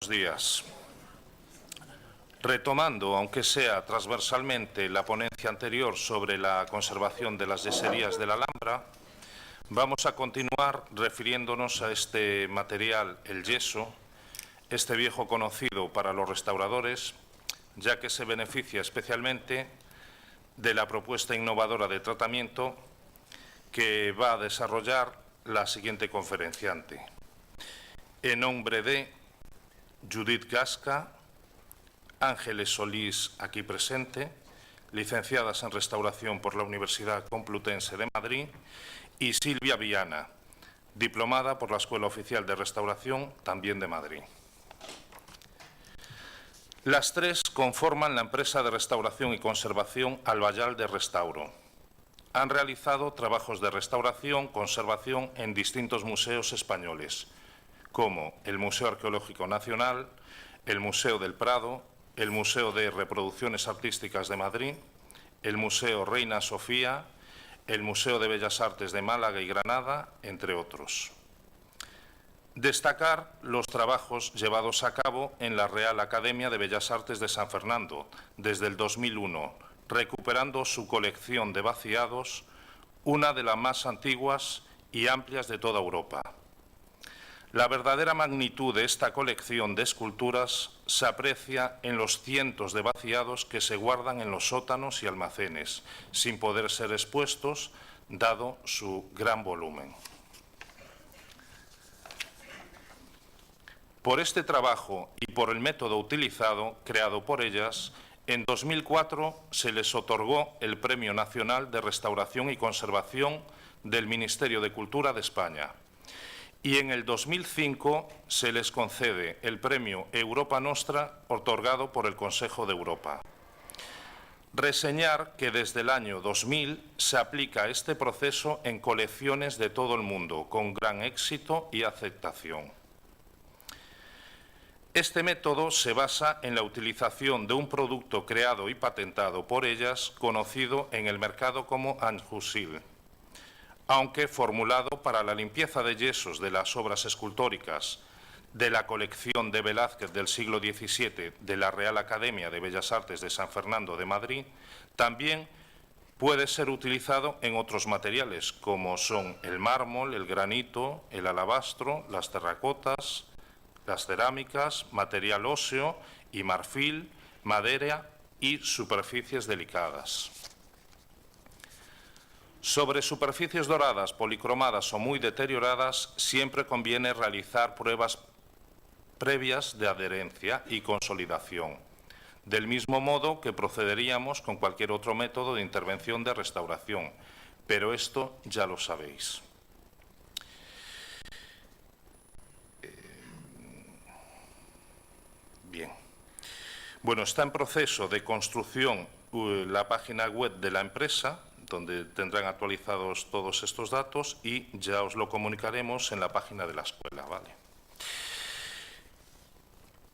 días. Retomando, aunque sea transversalmente, la ponencia anterior sobre la conservación de las yeserías de la Alhambra, vamos a continuar refiriéndonos a este material, el yeso, este viejo conocido para los restauradores, ya que se beneficia especialmente de la propuesta innovadora de tratamiento que va a desarrollar la siguiente conferenciante. En nombre de Judith Gasca, Ángeles Solís, aquí presente, licenciadas en Restauración por la Universidad Complutense de Madrid, y Silvia Viana, diplomada por la Escuela Oficial de Restauración, también de Madrid. Las tres conforman la empresa de restauración y conservación Albayal de Restauro. Han realizado trabajos de restauración, conservación en distintos museos españoles, como el Museo Arqueológico Nacional, el Museo del Prado, el Museo de Reproducciones Artísticas de Madrid, el Museo Reina Sofía, el Museo de Bellas Artes de Málaga y Granada, entre otros. Destacar los trabajos llevados a cabo en la Real Academia de Bellas Artes de San Fernando desde el 2001, recuperando su colección de vaciados, una de las más antiguas y amplias de toda Europa. La verdadera magnitud de esta colección de esculturas se aprecia en los cientos de vaciados que se guardan en los sótanos y almacenes, sin poder ser expuestos, dado su gran volumen. Por este trabajo y por el método utilizado, creado por ellas, en 2004 se les otorgó el Premio Nacional de Restauración y Conservación del Ministerio de Cultura de España. Y en el 2005 se les concede el Premio Europa Nostra, otorgado por el Consejo de Europa. Reseñar que desde el año 2000 se aplica este proceso en colecciones de todo el mundo, con gran éxito y aceptación. Este método se basa en la utilización de un producto creado y patentado por ellas, conocido en el mercado como anjusil, aunque formulado para la limpieza de yesos de las obras escultóricas de la colección de Velázquez del siglo XVII de la Real Academia de Bellas Artes de San Fernando de Madrid, también puede ser utilizado en otros materiales, como son el mármol, el granito, el alabastro, las terracotas, las cerámicas, material óseo y marfil, madera y superficies delicadas. Sobre superficies doradas, policromadas o muy deterioradas, siempre conviene realizar pruebas previas de adherencia y consolidación, del mismo modo que procederíamos con cualquier otro método de intervención de restauración, pero esto ya lo sabéis. Bien. Bueno, está en proceso de construcción la página web de la empresa, donde tendrán actualizados todos estos datos y ya os lo comunicaremos en la página de la escuela, ¿vale?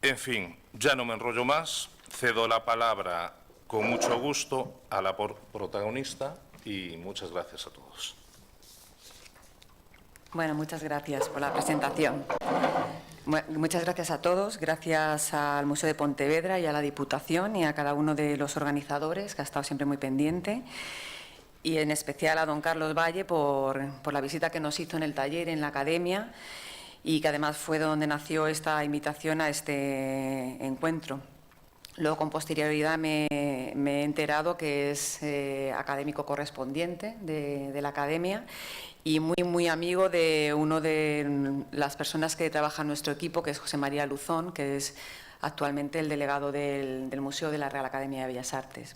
En fin, ya no me enrollo más, cedo la palabra con mucho gusto a la protagonista y muchas gracias a todos. Bueno, muchas gracias por la presentación. Muchas gracias a todos, gracias al Museo de Pontevedra y a la Diputación y a cada uno de los organizadores, que ha estado siempre muy pendiente, y en especial a don Carlos Valle por la visita que nos hizo en el taller, en la academia, y que además fue donde nació esta invitación a este encuentro. Luego, con posterioridad, me he enterado que es académico correspondiente de la academia y muy amigo de una de las personas que trabaja en nuestro equipo, que es José María Luzón, que es actualmente el delegado del Museo de la Real Academia de Bellas Artes.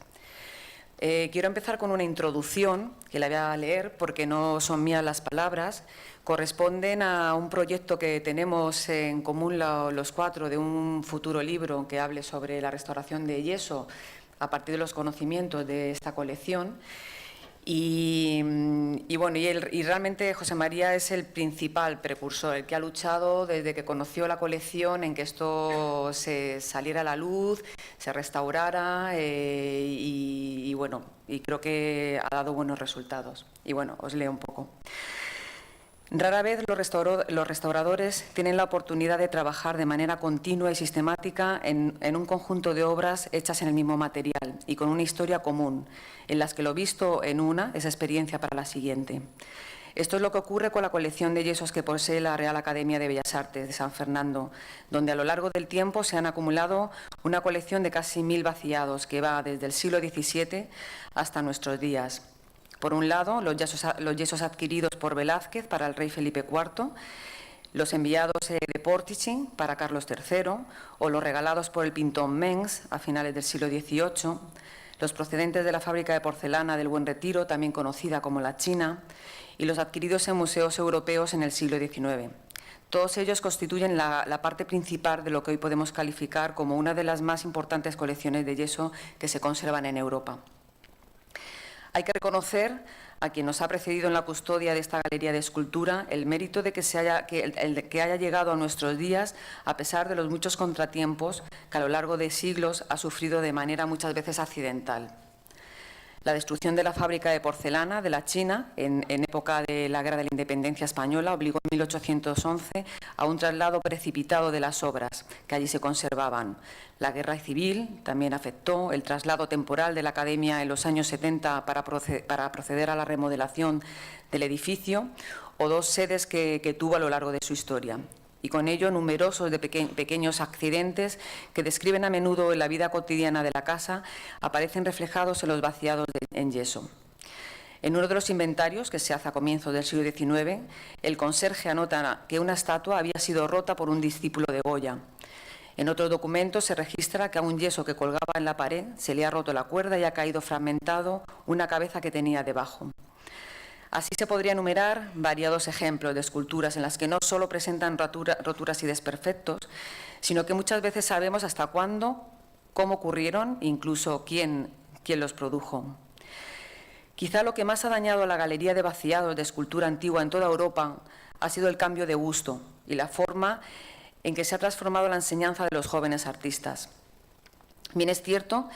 Quiero empezar con una introducción, que la voy a leer porque no son mías las palabras, corresponden a un proyecto que tenemos en común los cuatro, de un futuro libro que hable sobre la restauración de yeso a partir de los conocimientos de esta colección. Y realmente José María es el principal precursor, el que ha luchado desde que conoció la colección en que esto se saliera a la luz, se restaurara y creo que ha dado buenos resultados. Y bueno, os leo un poco. Rara vez los restauradores tienen la oportunidad de trabajar de manera continua y sistemática en un conjunto de obras hechas en el mismo material y con una historia común, en las que lo visto en una es experiencia para la siguiente. Esto es lo que ocurre con la colección de yesos que posee la Real Academia de Bellas Artes de San Fernando, donde a lo largo del tiempo se han acumulado una colección de casi 1000 vaciados que va desde el siglo XVII hasta nuestros días. Por un lado, los yesos adquiridos por Velázquez para el rey Felipe IV, los enviados de Portici para Carlos III o los regalados por el pintor Mengs a finales del siglo XVIII, los procedentes de la fábrica de porcelana del Buen Retiro, también conocida como la China, y los adquiridos en museos europeos en el siglo XIX. Todos ellos constituyen la parte principal de lo que hoy podemos calificar como una de las más importantes colecciones de yeso que se conservan en Europa. Hay que reconocer a quien nos ha precedido en la custodia de esta galería de escultura el mérito de que haya llegado a nuestros días a pesar de los muchos contratiempos que a lo largo de siglos ha sufrido de manera muchas veces accidental. La destrucción de la fábrica de porcelana de la China en época de la Guerra de la Independencia Española obligó en 1811 a un traslado precipitado de las obras que allí se conservaban. La Guerra Civil también afectó el traslado temporal de la Academia en los años 70 para proceder a la remodelación del edificio o dos sedes que tuvo a lo largo de su historia. Y con ello numerosos de pequeños accidentes que describen a menudo en la vida cotidiana de la casa aparecen reflejados en los vaciados en yeso. En uno de los inventarios que se hace a comienzos del siglo XIX, el conserje anota que una estatua había sido rota por un discípulo de Goya. En otros documentos se registra que a un yeso que colgaba en la pared se le ha roto la cuerda y ha caído fragmentado una cabeza que tenía debajo. Así se podría enumerar variados ejemplos de esculturas en las que no solo presentan roturas y desperfectos, sino que muchas veces sabemos hasta cuándo, cómo ocurrieron, incluso quién los produjo. Quizá lo que más ha dañado a la galería de vaciados de escultura antigua en toda Europa ha sido el cambio de gusto y la forma en que se ha transformado la enseñanza de los jóvenes artistas. Bien es cierto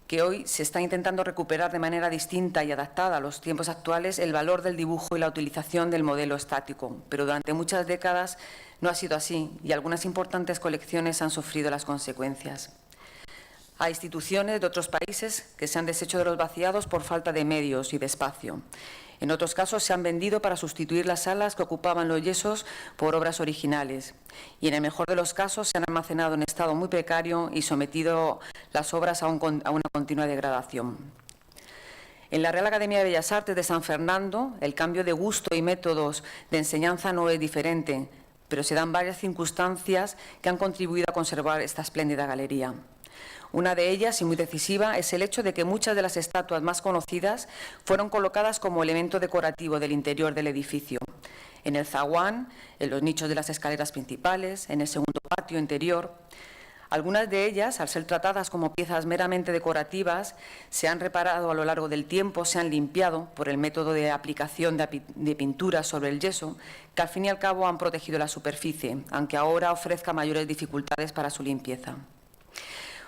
que hoy se está intentando recuperar de manera distinta y adaptada a los tiempos actuales el valor del dibujo y la utilización del modelo estático, pero durante muchas décadas no ha sido así y algunas importantes colecciones han sufrido las consecuencias. Hay instituciones de otros países que se han deshecho de los vaciados por falta de medios y de espacio. En otros casos se han vendido para sustituir las salas que ocupaban los yesos por obras originales. Y en el mejor de los casos se han almacenado en estado muy precario y sometido las obras a una continua degradación. En la Real Academia de Bellas Artes de San Fernando, el cambio de gusto y métodos de enseñanza no es diferente, pero se dan varias circunstancias que han contribuido a conservar esta espléndida galería. Una de ellas, y muy decisiva, es el hecho de que muchas de las estatuas más conocidas fueron colocadas como elemento decorativo del interior del edificio. En el zaguán, en los nichos de las escaleras principales, en el segundo patio interior. Algunas de ellas, al ser tratadas como piezas meramente decorativas, se han reparado a lo largo del tiempo, se han limpiado por el método de aplicación de pintura sobre el yeso, que al fin y al cabo han protegido la superficie, aunque ahora ofrezca mayores dificultades para su limpieza.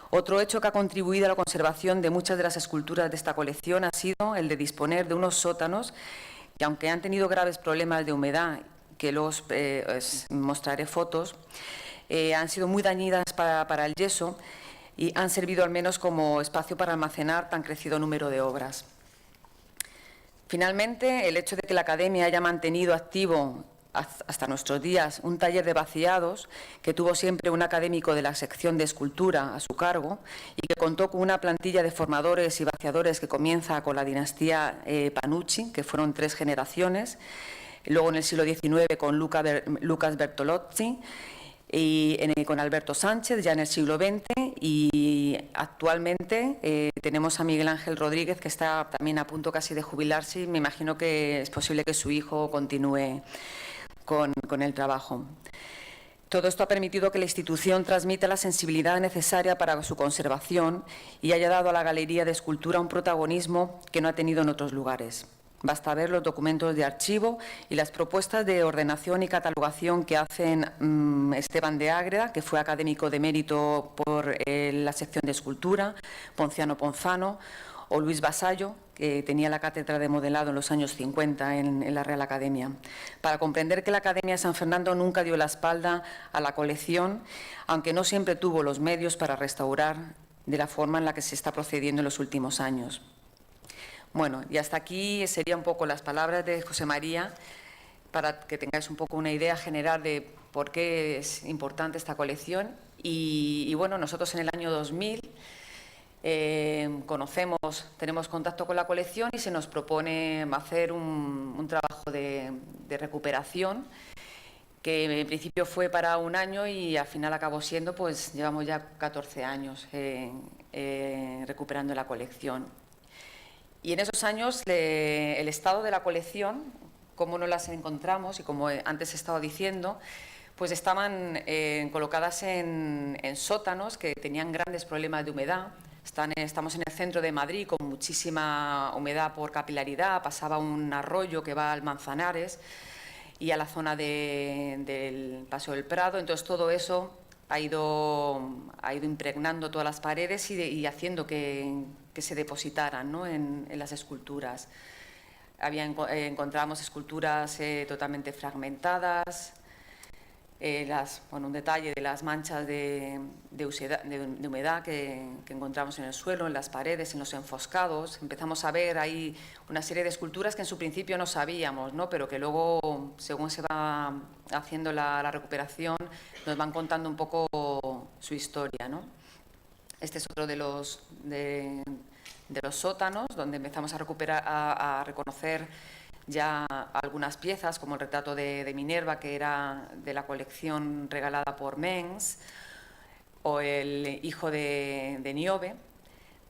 Otro hecho que ha contribuido a la conservación de muchas de las esculturas de esta colección ha sido el de disponer de unos sótanos que, aunque han tenido graves problemas de humedad, que los mostraré fotos, han sido muy dañinas para el yeso y han servido al menos como espacio para almacenar tan crecido número de obras. Finalmente, el hecho de que la Academia haya mantenido activo hasta nuestros días un taller de vaciados que tuvo siempre un académico de la sección de escultura a su cargo y que contó con una plantilla de formadores y vaciadores que comienza con la dinastía Panucci, que fueron 3 generaciones, luego en el siglo XIX con Lucas Bertolozzi y con Alberto Sánchez ya en el siglo XX, y actualmente tenemos a Miguel Ángel Rodríguez, que está también a punto casi de jubilarse, y me imagino que es posible que su hijo continúe con el trabajo. Todo esto ha permitido que la institución transmita la sensibilidad necesaria para su conservación y haya dado a la Galería de Escultura un protagonismo que no ha tenido en otros lugares. Basta ver los documentos de archivo y las propuestas de ordenación y catalogación que hacen Esteban de Ágreda, que fue académico de mérito por la sección de escultura, Ponciano Ponzano, o Luis Vasallo, que tenía la cátedra de modelado en los años 50 en la Real Academia, para comprender que la Academia de San Fernando nunca dio la espalda a la colección, aunque no siempre tuvo los medios para restaurar de la forma en la que se está procediendo en los últimos años. Bueno, y hasta aquí serían un poco las palabras de José María, para que tengáis un poco una idea general de por qué es importante esta colección. Y bueno, nosotros en el año 2000 tenemos contacto con la colección y se nos propone hacer un trabajo de recuperación, que en principio fue para un año y al final acabó siendo, pues llevamos ya 14 años recuperando la colección. Y en esos años el estado de la colección, cómo nos las encontramos y como antes he estado diciendo, pues estaban colocadas en sótanos que tenían grandes problemas de humedad. Estamos en el centro de Madrid con muchísima humedad por capilaridad, pasaba un arroyo que va al Manzanares y a la zona del Paseo del Prado, entonces todo eso ha ido impregnando todas las paredes y haciendo que se depositaran, ¿no?, en las esculturas. Encontrábamos esculturas totalmente fragmentadas, un detalle de las manchas de humedad que encontramos en el suelo, en las paredes, en los enfoscados. Empezamos a ver ahí una serie de esculturas que en su principio no sabíamos, ¿no?, pero que luego, según se va haciendo la recuperación, nos van contando un poco su historia, ¿no? Este es otro de los sótanos, donde empezamos a recuperar, a reconocer ya algunas piezas, como el retrato de Minerva, que era de la colección regalada por Mengs, o el hijo de Niobe,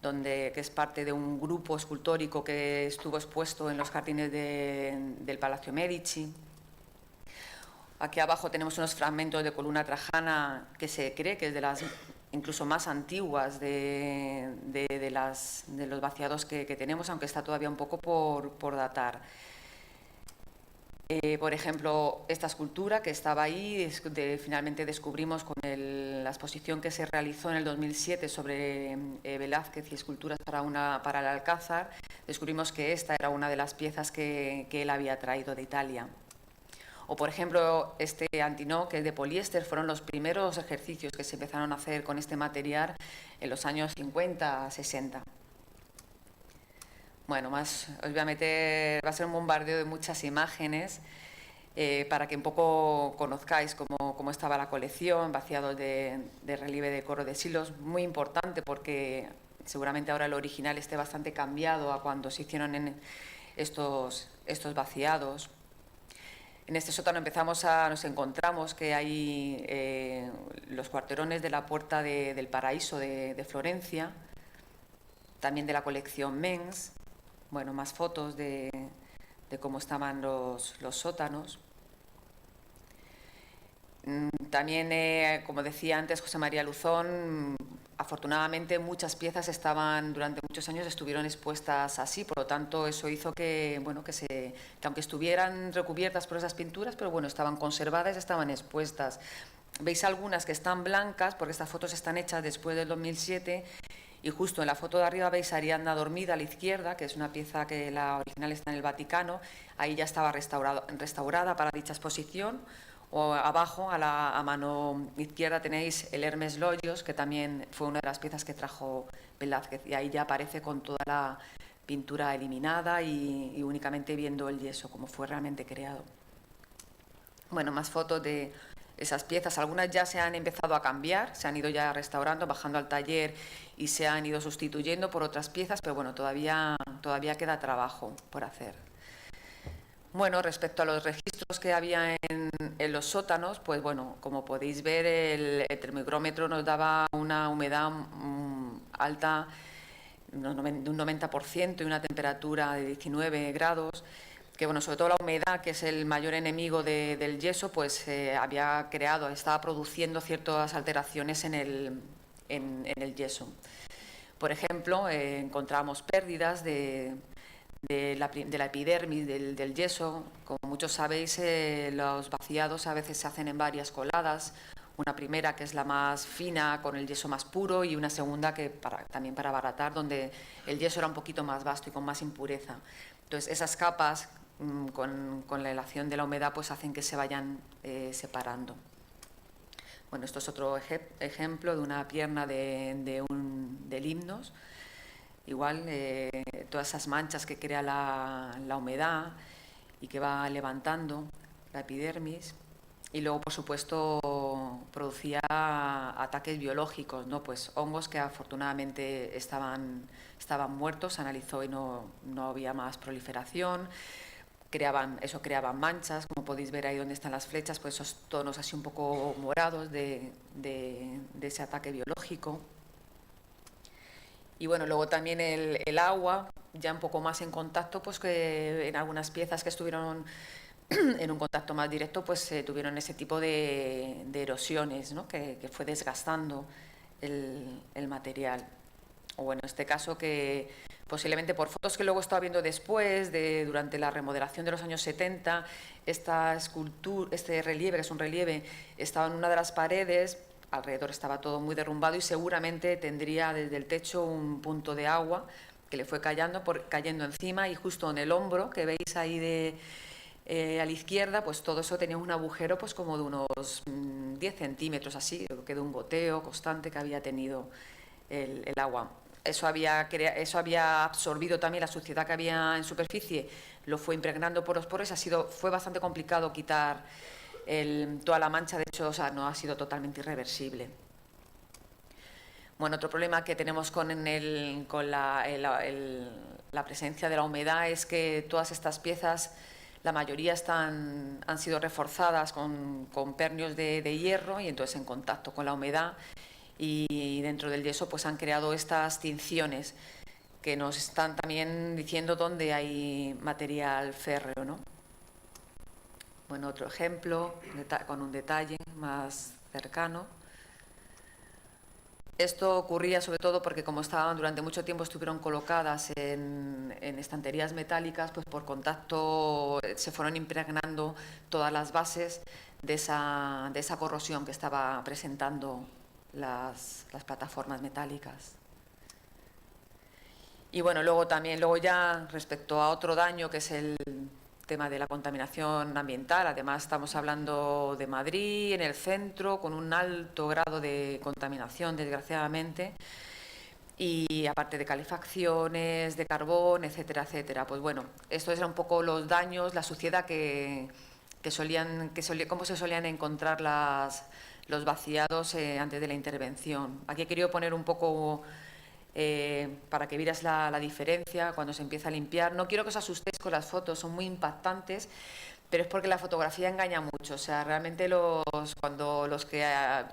que es parte de un grupo escultórico que estuvo expuesto en los jardines del Palacio Medici. Aquí abajo tenemos unos fragmentos de columna trajana que se cree que es de las incluso más antiguas de los vaciados que tenemos, aunque está todavía un poco por datar. Por ejemplo, esta escultura que estaba ahí, finalmente descubrimos con la exposición que se realizó en el 2007 sobre Velázquez y esculturas para el Alcázar, descubrimos que esta era una de las piezas que él había traído de Italia. O, por ejemplo, este antinó, que es de poliéster, fueron los primeros ejercicios que se empezaron a hacer con este material en los años 50, 60. Bueno, os voy a meter, va a ser un bombardeo de muchas imágenes para que un poco conozcáis cómo estaba la colección, vaciados de relieve de Coro de Silos, muy importante porque seguramente ahora el original esté bastante cambiado a cuando se hicieron estos vaciados. En este sótano nos encontramos que hay los cuarterones de la Puerta del Paraíso de Florencia, también de la colección Mengs. Bueno, más fotos de cómo estaban los sótanos. También, como decía antes José María Luzón, afortunadamente muchas piezas durante muchos años estuvieron expuestas así, por lo tanto eso hizo que aunque estuvieran recubiertas por esas pinturas, pero bueno, estaban conservadas, estaban expuestas. Veis algunas que están blancas, porque estas fotos están hechas después del 2007, y justo en la foto de arriba veis a Ariadna dormida a la izquierda, que es una pieza que la original está en el Vaticano, ahí ya estaba restaurada para dicha exposición. O abajo, a mano izquierda, tenéis el Hermes Loyos, que también fue una de las piezas que trajo Velázquez, y ahí ya aparece con toda la pintura eliminada y únicamente viendo el yeso, como fue realmente creado. Bueno, más fotos de esas piezas. Algunas ya se han empezado a cambiar, se han ido ya restaurando, bajando al taller y se han ido sustituyendo por otras piezas, pero bueno, todavía queda trabajo por hacer. Bueno, respecto a los registros que había en los sótanos, pues bueno, como podéis ver, el termómetro nos daba una humedad alta de un 90% y una temperatura de 19 grados, que bueno, sobre todo la humedad, que es el mayor enemigo del yeso, pues estaba produciendo ciertas alteraciones en el yeso. Por ejemplo, encontramos pérdidas de la epidermis del yeso. Como muchos sabéis, los vaciados a veces se hacen en varias coladas Una primera que es la más fina, con el yeso más puro, y una segunda que también para abaratar, donde el yeso era un poquito más vasto y con más impureza. Entonces, esas capas, con la helación de la humedad, pues hacen que se vayan separando. Bueno, esto es otro ejemplo de una pierna del Limnos. Igual, todas esas manchas que crea la humedad y que va levantando la epidermis. Y luego, por supuesto, producía ataques biológicos, ¿no? Pues hongos que afortunadamente estaban muertos, se analizó y no había más proliferación. Creaban manchas, como podéis ver ahí donde están las flechas, pues esos tonos así un poco morados de ese ataque biológico. Y bueno, luego también el agua, ya un poco más en contacto, pues que en algunas piezas que estuvieron en un contacto más directo, pues tuvieron ese tipo de erosiones, ¿no? que fue desgastando el material. O bueno, en este caso que posiblemente por fotos que luego estaba viendo después, durante la remodelación de los años 70, esta escultura, este relieve, que es un relieve, estaba en una de las paredes, alrededor estaba todo muy derrumbado y seguramente tendría desde el techo un punto de agua que le fue cayendo encima, y justo en el hombro que veis ahí a la izquierda, pues todo eso tenía un agujero pues como de unos 10 centímetros así, quedó un goteo constante que había tenido el agua. Eso había absorbido también la suciedad que había en superficie, lo fue impregnando por los poros. Fue bastante complicado quitar toda la mancha, de hecho, o sea, no ha sido totalmente irreversible. Bueno, otro problema que tenemos con la presencia de la humedad es que todas estas piezas, la mayoría han sido reforzadas con pernios de hierro, y entonces en contacto con la humedad y dentro del yeso pues han creado estas tinciones que nos están también diciendo dónde hay material férreo, ¿no? Bueno, otro ejemplo con un detalle más cercano. Esto ocurría sobre todo porque como durante mucho tiempo estuvieron colocadas en estanterías metálicas, pues por contacto se fueron impregnando todas las bases de esa corrosión que estaba presentando las plataformas metálicas. Y bueno, luego ya respecto a otro daño, que es el tema de la contaminación ambiental. Además, estamos hablando de Madrid, en el centro, con un alto grado de contaminación, desgraciadamente, y aparte de calefacciones, de carbón, etcétera, etcétera. Pues bueno, estos eran un poco los daños, la suciedad cómo se solían encontrar los vaciados antes de la intervención. Aquí he querido poner un poco para que vieras la diferencia cuando se empieza a limpiar. No quiero que os asustéis con las fotos, son muy impactantes, pero es porque la fotografía engaña mucho. O sea, realmente cuando los que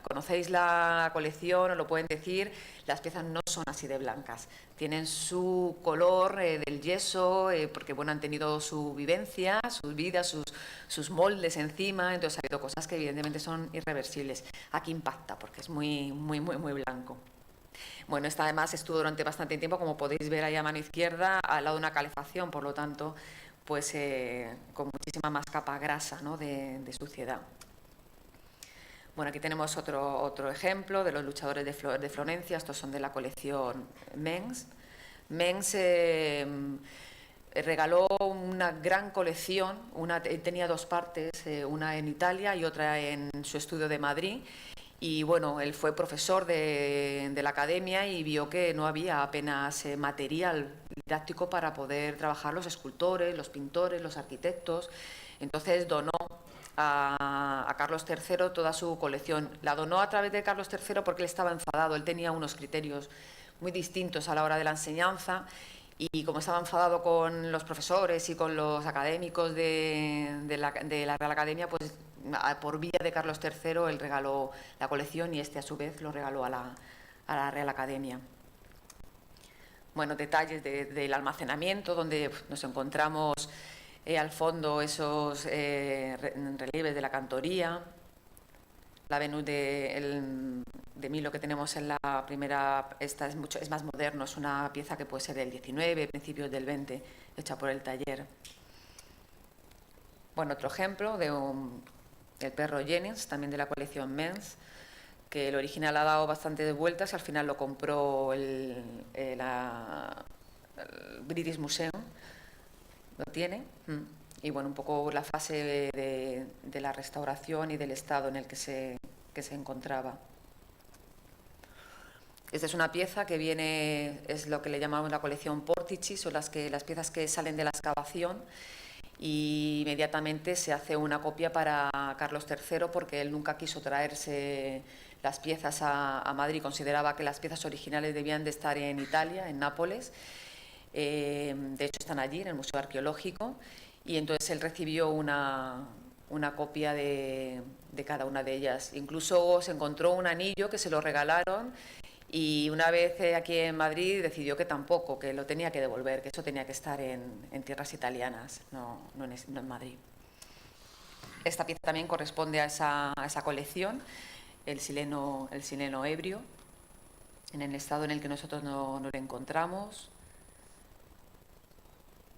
conocéis la colección os lo pueden decir, las piezas no son así de blancas. Tienen su color del yeso, porque bueno, han tenido su vivencia, sus vidas, sus moldes encima. Entonces ha habido cosas que evidentemente son irreversibles. Aquí impacta porque es muy, muy, muy, muy blanco. Bueno, esta además estuvo durante bastante tiempo, como podéis ver ahí a mano izquierda, al lado de una calefacción, por lo tanto, pues con muchísima más capa grasa, ¿no? de suciedad. Bueno, aquí tenemos otro ejemplo de los luchadores de Florencia. Estos son de la colección Mengs. Mengs regaló una gran colección, tenía dos partes, una en Italia y otra en su estudio de Madrid. Y bueno, él fue profesor de la academia y vio que no había apenas material didáctico para poder trabajar los escultores, los pintores, los arquitectos. Entonces donó a Carlos III toda su colección. La donó a través de Carlos III porque él estaba enfadado, él tenía unos criterios muy distintos a la hora de la enseñanza, y como estaba enfadado con los profesores y con los académicos de la Real Academia, pues por vía de Carlos III él regaló la colección, y a su vez lo regaló a la Real Academia. Bueno, detalles del almacenamiento, donde nos encontramos al fondo esos relieves de la cantoría, la Venus de Milo que tenemos en la primera. Esta es más moderno, es una pieza que puede ser del 19, principios del 20, hecha por el taller. Bueno, otro ejemplo del perro Jennings, también de la colección Mengs. que el original ha dado bastantes vueltas, al final lo compró el British Museum, lo tiene, y bueno, un poco la fase de la restauración y del estado en el que se encontraba. Esta es una pieza que viene, es lo que le llamamos la colección Portici, son las piezas que salen de la excavación, y inmediatamente se hace una copia para Carlos III porque él nunca quiso traerse las piezas a Madrid, consideraba que las piezas originales debían de estar en Italia, en Nápoles. De hecho están allí en el Museo Arqueológico, y entonces él recibió una copia de cada una de ellas. Incluso se encontró un anillo que se lo regalaron, y una vez aquí en Madrid decidió que tampoco, que lo tenía que devolver, que eso tenía que estar en tierras italianas, no en Madrid. Esta pieza también corresponde a esa colección, el sileno ebrio, en el estado en el que nosotros no lo encontramos.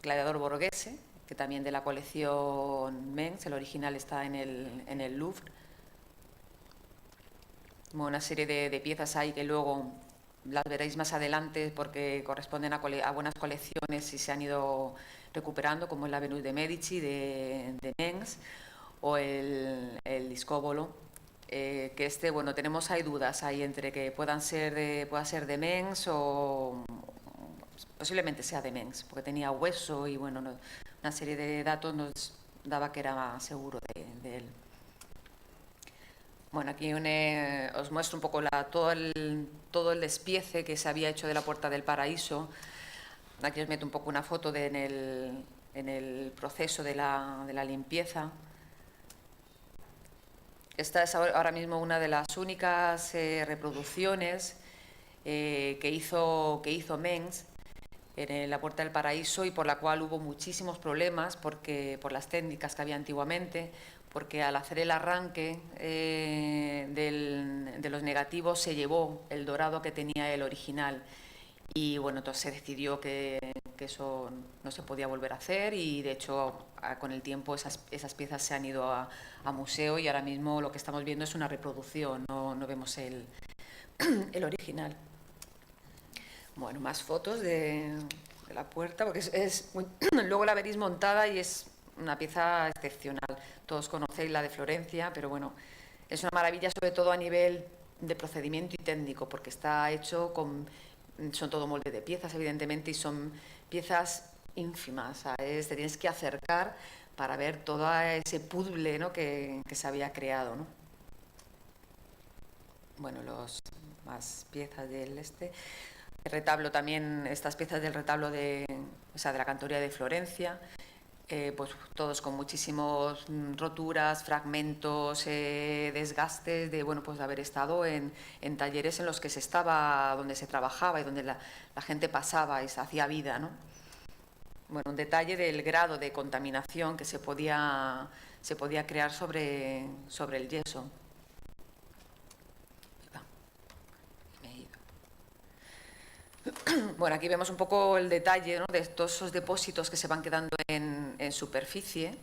Gladiador Borghese, que también de la colección Mengs, el original está en el Louvre. Una serie de piezas ahí que luego las veréis más adelante porque corresponden a buenas colecciones y se han ido recuperando, como la Venus de Medici de Mengs o el Discóbolo, que bueno, tenemos ahí dudas ahí entre que pueda ser de Mengs o posiblemente sea de Mengs, porque tenía hueso y bueno, una serie de datos nos daba que era más seguro de él. Bueno, aquí os muestro un poco todo el despiece que se había hecho de la Puerta del Paraíso. Aquí os meto un poco una foto en el proceso de la limpieza. Esta es ahora mismo una de las únicas reproducciones que hizo Mengs en la Puerta del Paraíso, y por la cual hubo muchísimos problemas por las técnicas que había antiguamente, porque al hacer el arranque de los negativos se llevó el dorado que tenía el original, y bueno, entonces se decidió que eso no se podía volver a hacer, y de hecho con el tiempo esas piezas se han ido a museo, y ahora mismo lo que estamos viendo es una reproducción, no vemos el original. Bueno, más fotos de la puerta, porque luego la veréis montada y es una pieza excepcional. Todos conocéis la de Florencia, pero bueno, es una maravilla, sobre todo a nivel de procedimiento y técnico, porque está hecho son todo molde de piezas, evidentemente, y son piezas ínfimas, ¿sabes? Te tienes que acercar para ver todo ese puzzle, ¿no?, que se había creado, ¿no? Bueno, más piezas del el retablo también, estas piezas del retablo de la cantoría de Florencia, pues todos con muchísimas roturas, fragmentos, desgastes de haber estado en talleres en los que donde se trabajaba y donde la gente pasaba y se hacía vida, ¿no? Bueno, un detalle del grado de contaminación que se podía crear sobre el yeso. Bueno, aquí vemos un poco el detalle, ¿no?, de todos esos depósitos que se van quedando en superficie.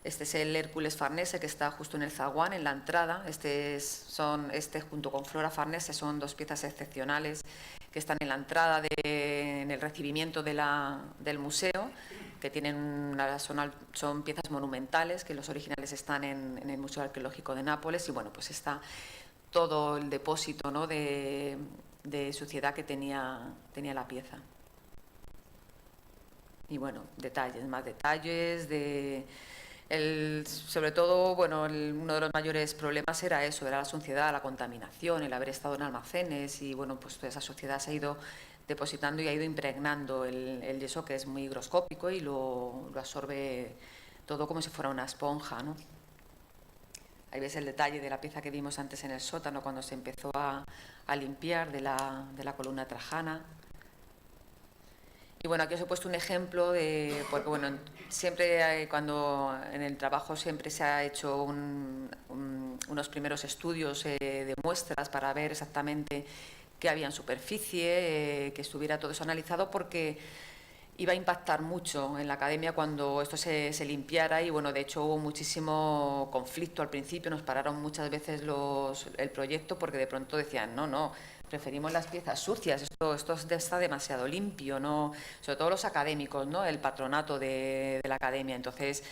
Este es el Hércules Farnese, que está justo en el zaguán, en la entrada. Este junto con Flora Farnese son dos piezas excepcionales que están en la entrada, en el recibimiento del museo, que son piezas monumentales, que los originales están en el Museo Arqueológico de Nápoles, y bueno, pues está todo el depósito, ¿no?, de suciedad que tenía la pieza. Y bueno, más detalles sobre todo, bueno, uno de los mayores problemas era la suciedad, la contaminación, el haber estado en almacenes, y bueno, pues toda esa suciedad se ha ido depositando y ha ido impregnando el yeso, que es muy higroscópico y lo absorbe todo como si fuera una esponja, ¿no? Ahí ves el detalle de la pieza que vimos antes en el sótano, cuando se empezó a limpiar de la columna trajana. Y bueno, aquí os he puesto un ejemplo porque bueno, siempre cuando en el trabajo siempre se ha hecho unos primeros estudios de muestras para ver exactamente qué había en superficie, que estuviera todo eso analizado, porque iba a impactar mucho en la academia cuando esto se limpiara y, bueno, de hecho hubo muchísimo conflicto al principio, nos pararon muchas veces el proyecto porque de pronto decían, no, preferimos las piezas sucias, esto está demasiado limpio, ¿no? Sobre todo los académicos, ¿no? El patronato de la academia. Entonces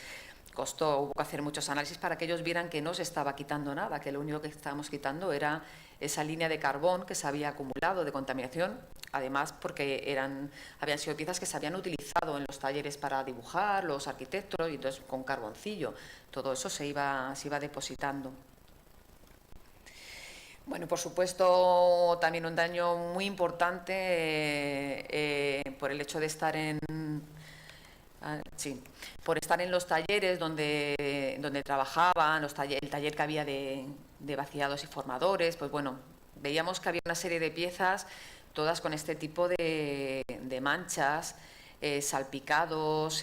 hubo que hacer muchos análisis para que ellos vieran que no se estaba quitando nada, que lo único que estábamos quitando era esa línea de carbón que se había acumulado de contaminación, además porque habían sido piezas que se habían utilizado en los talleres para dibujar, los arquitectos, y entonces con carboncillo, todo eso se iba depositando. Bueno, por supuesto, también un daño muy importante por el hecho de estar por estar en los talleres donde trabajaban, el taller que había de vaciados y formadores, pues bueno, veíamos que había una serie de piezas, todas con este tipo de manchas, salpicados,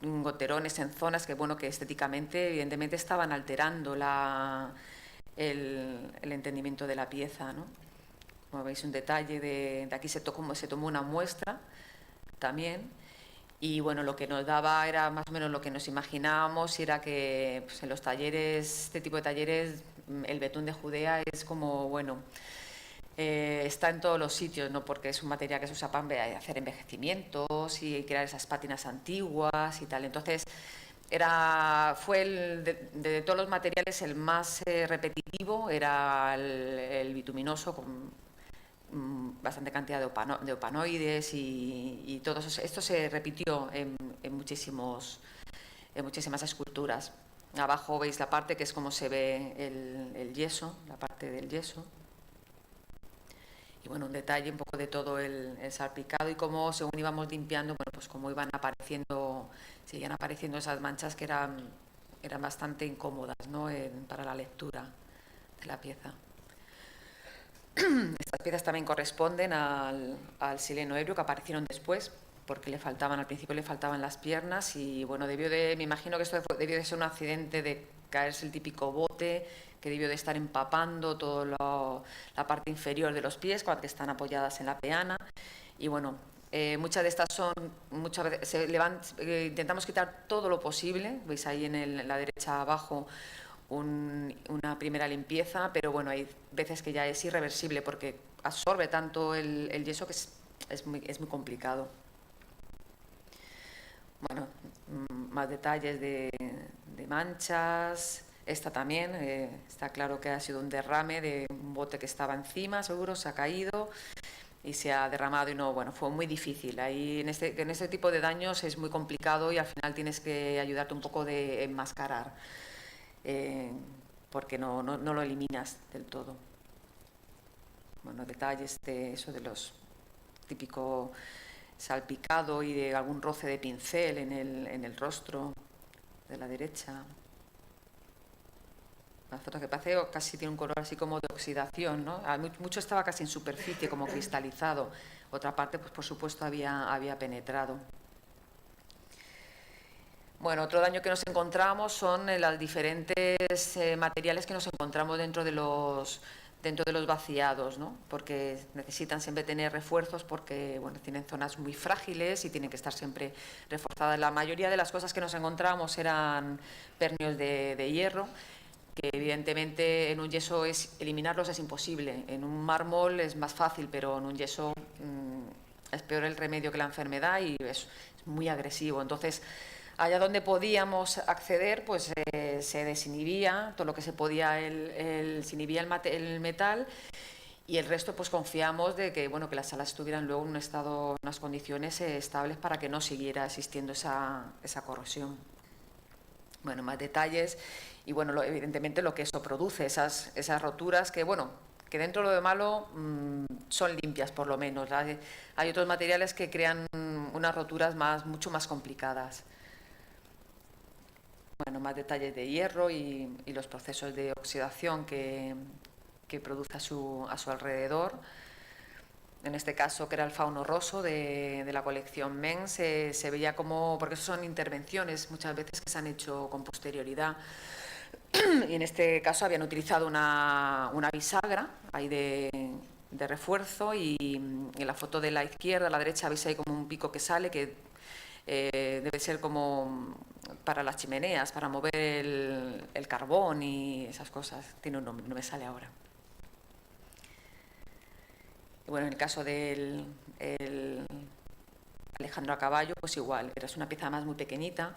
goterones en zonas que, bueno, que estéticamente, evidentemente, estaban alterando el entendimiento de la pieza, ¿no? Como veis, un detalle de aquí se tomó una muestra también, y bueno, lo que nos daba era más o menos lo que nos imaginábamos, y era que pues, en los talleres, este tipo de talleres, el betún de Judea es como, bueno, está en todos los sitios, ¿no? Porque es un material que se usa para hacer envejecimientos y crear esas pátinas antiguas y tal. Entonces, fue de todos los materiales el más repetitivo, era el bituminoso, con bastante cantidad de opanoides, y todo eso. Esto se repitió en muchísimas esculturas. Abajo veis la parte que es como se ve el yeso, la parte del yeso. Y bueno, un detalle un poco de todo el salpicado y cómo, según íbamos limpiando, bueno, pues cómo seguían apareciendo esas manchas que eran bastante incómodas, ¿no? Para la lectura de la pieza. Estas piezas también corresponden al sileno ebrio, que aparecieron después, porque al principio le faltaban las piernas, y bueno, me imagino que esto debió de ser un accidente de caerse el típico bote, que debió de estar empapando toda la parte inferior de los pies cuando están apoyadas en la peana. Y bueno, muchas de estas muchas veces intentamos quitar todo lo posible. Veis ahí en la derecha abajo una primera limpieza, pero bueno, hay veces que ya es irreversible porque absorbe tanto el yeso que es muy complicado. Bueno, más detalles de manchas. Esta también, está claro que ha sido un derrame de un bote que estaba encima, seguro, se ha caído y se ha derramado, y no, bueno, fue muy difícil. Ahí en este tipo de daños es muy complicado y al final tienes que ayudarte un poco de enmascarar, porque no lo eliminas del todo. Bueno, detalles de eso, de los típico salpicado y de algún roce de pincel en el rostro de la derecha. Una foto que parece casi tiene un color así como de oxidación, ¿no? Mucho estaba casi en superficie, como cristalizado. Otra parte, pues por supuesto, había penetrado. Bueno, otro daño que nos encontramos son los diferentes materiales que nos encontramos dentro de los vaciados, ¿no? Porque necesitan siempre tener refuerzos porque, bueno, tienen zonas muy frágiles y tienen que estar siempre reforzadas. La mayoría de las cosas que nos encontramos eran pernios de hierro, que evidentemente en un yeso eliminarlos es imposible. En un mármol es más fácil, pero en un yeso es peor el remedio que la enfermedad y es muy agresivo. Entonces, allá donde podíamos acceder, pues se desinhibía todo lo que se podía, se inhibía el metal, y el resto pues confiamos de que, bueno, que las salas estuvieran luego en unas condiciones estables para que no siguiera existiendo esa corrosión. Bueno, más detalles y, bueno, evidentemente lo que eso produce, esas roturas que, bueno, que dentro de lo de malo son limpias por lo menos. Hay otros materiales que crean unas roturas mucho más complicadas. Bueno, más detalles de hierro y los procesos de oxidación que produce a su alrededor. En este caso, que era el fauno roso de la colección Mengs, se veía como, porque son intervenciones muchas veces que se han hecho con posterioridad, y en este caso habían utilizado una bisagra ahí refuerzo y en la foto de la izquierda, a la derecha veis ahí como un pico que sale que debe ser como para las chimeneas, para mover el carbón y esas cosas. Tiene un nombre, no me sale ahora. Y bueno, en el caso del Alejandro a caballo, pues igual, pero es una pieza más muy pequeñita.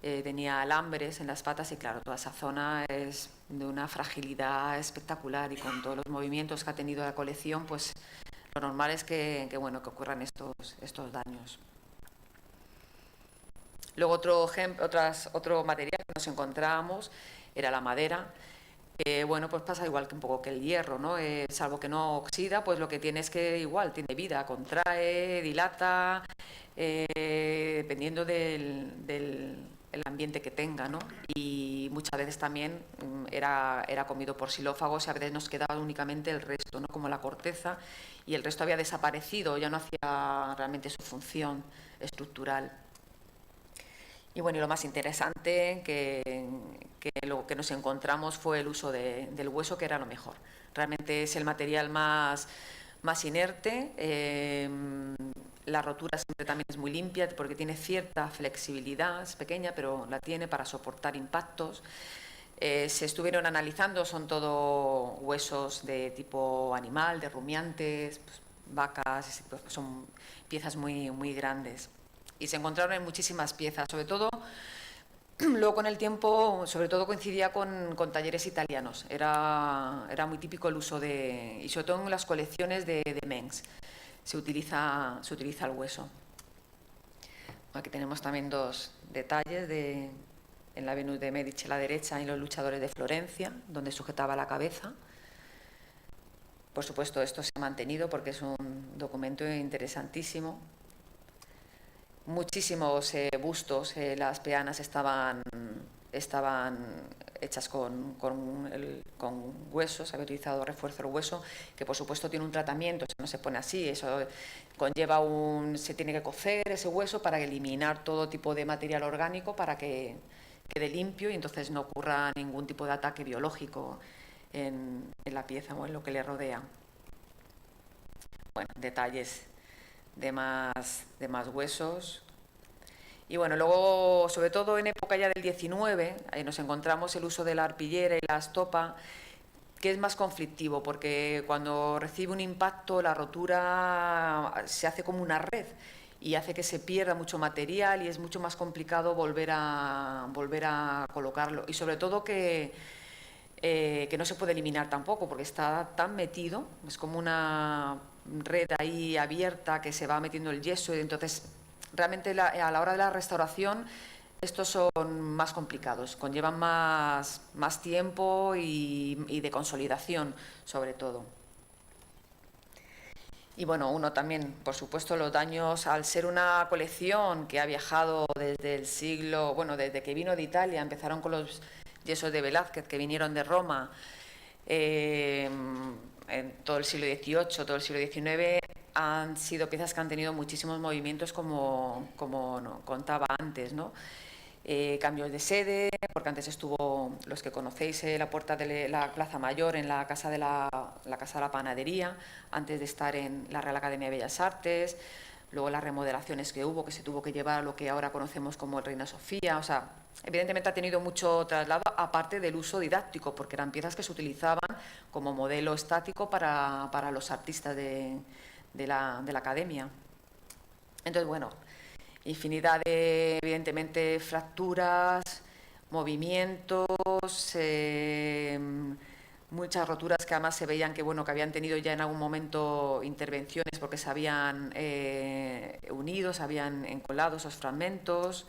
Tenía alambres en las patas y claro, toda esa zona es de una fragilidad espectacular y con todos los movimientos que ha tenido la colección, pues lo normal es que ocurran estos daños. Luego otro material que nos encontrábamos era la madera. Bueno, pues pasa igual que un poco que el hierro, ¿no? Salvo que no oxida, pues lo que tiene es que igual tiene vida, contrae, dilata, dependiendo del ambiente que tenga, ¿no? Y muchas veces también era comido por xilófagos y a veces nos quedaba únicamente el resto, ¿no? Como la corteza, y el resto había desaparecido, ya no hacía realmente su función estructural. Y bueno, y lo más interesante que lo que nos encontramos fue el uso del hueso, que era lo mejor. Realmente es el material más inerte. La rotura siempre también es muy limpia porque tiene cierta flexibilidad, es pequeña, pero la tiene para soportar impactos. Se estuvieron analizando, son todo huesos de tipo animal, de rumiantes, pues, vacas, son piezas muy, muy grandes. Y se encontraron en muchísimas piezas, sobre todo, luego con el tiempo, sobre todo coincidía con talleres italianos. Era muy típico el uso y sobre todo en las colecciones de Mengs, se utiliza el hueso. Aquí tenemos también dos detalles en la Venus de Medici a la derecha y los luchadores de Florencia, donde sujetaba la cabeza. Por supuesto, esto se ha mantenido porque es un documento interesantísimo. Muchísimos bustos, las peanas estaban hechas con huesos, se había utilizado refuerzo del hueso, que por supuesto tiene un tratamiento, no se pone así, eso conlleva se tiene que cocer ese hueso para eliminar todo tipo de material orgánico para que quede limpio y entonces no ocurra ningún tipo de ataque biológico en la pieza o en lo que le rodea. Bueno, detalles de más huesos. Y bueno, luego, sobre todo en época ya del 19, nos encontramos el uso de la arpillera y la estopa, que es más conflictivo, porque cuando recibe un impacto, la rotura se hace como una red y hace que se pierda mucho material y es mucho más complicado volver a colocarlo. Y sobre todo que no se puede eliminar tampoco, porque está tan metido, es como una red ahí abierta que se va metiendo el yeso y entonces realmente a la hora de la restauración estos son más complicados, conllevan más tiempo y de consolidación sobre todo. Y bueno, uno también, por supuesto, los daños, al ser una colección que ha viajado desde el siglo, bueno, desde que vino de Italia, empezaron con los yesos de Velázquez que vinieron de Roma, en todo el siglo XVIII, todo el siglo XIX, han sido piezas que han tenido muchísimos movimientos como contaba antes, ¿no? Cambios de sede, porque antes estuvo, los que conocéis, la puerta de la Plaza Mayor en la Casa de la Panadería, antes de estar en la Real Academia de Bellas Artes, luego las remodelaciones que hubo, que se tuvo que llevar a lo que ahora conocemos como el Reina Sofía, o sea, evidentemente ha tenido mucho traslado, aparte del uso didáctico, porque eran piezas que se utilizaban como modelo estático para los artistas de la Academia. Entonces, bueno, infinidad de, evidentemente, fracturas, movimientos, muchas roturas que además se veían que habían tenido ya en algún momento intervenciones porque se habían unido, se habían encolado esos fragmentos.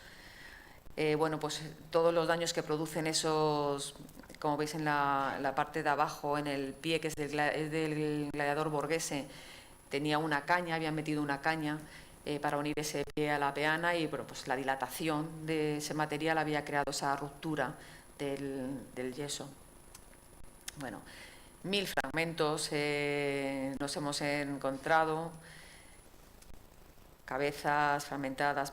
Bueno, pues todos los daños que producen esos, como veis en la parte de abajo, en el pie, que es del gladiador Borghese, tenía una caña, habían metido una caña para unir ese pie a la peana y bueno, pues la dilatación de ese material había creado esa ruptura del yeso. Bueno, 1000 fragmentos nos hemos encontrado, cabezas fragmentadas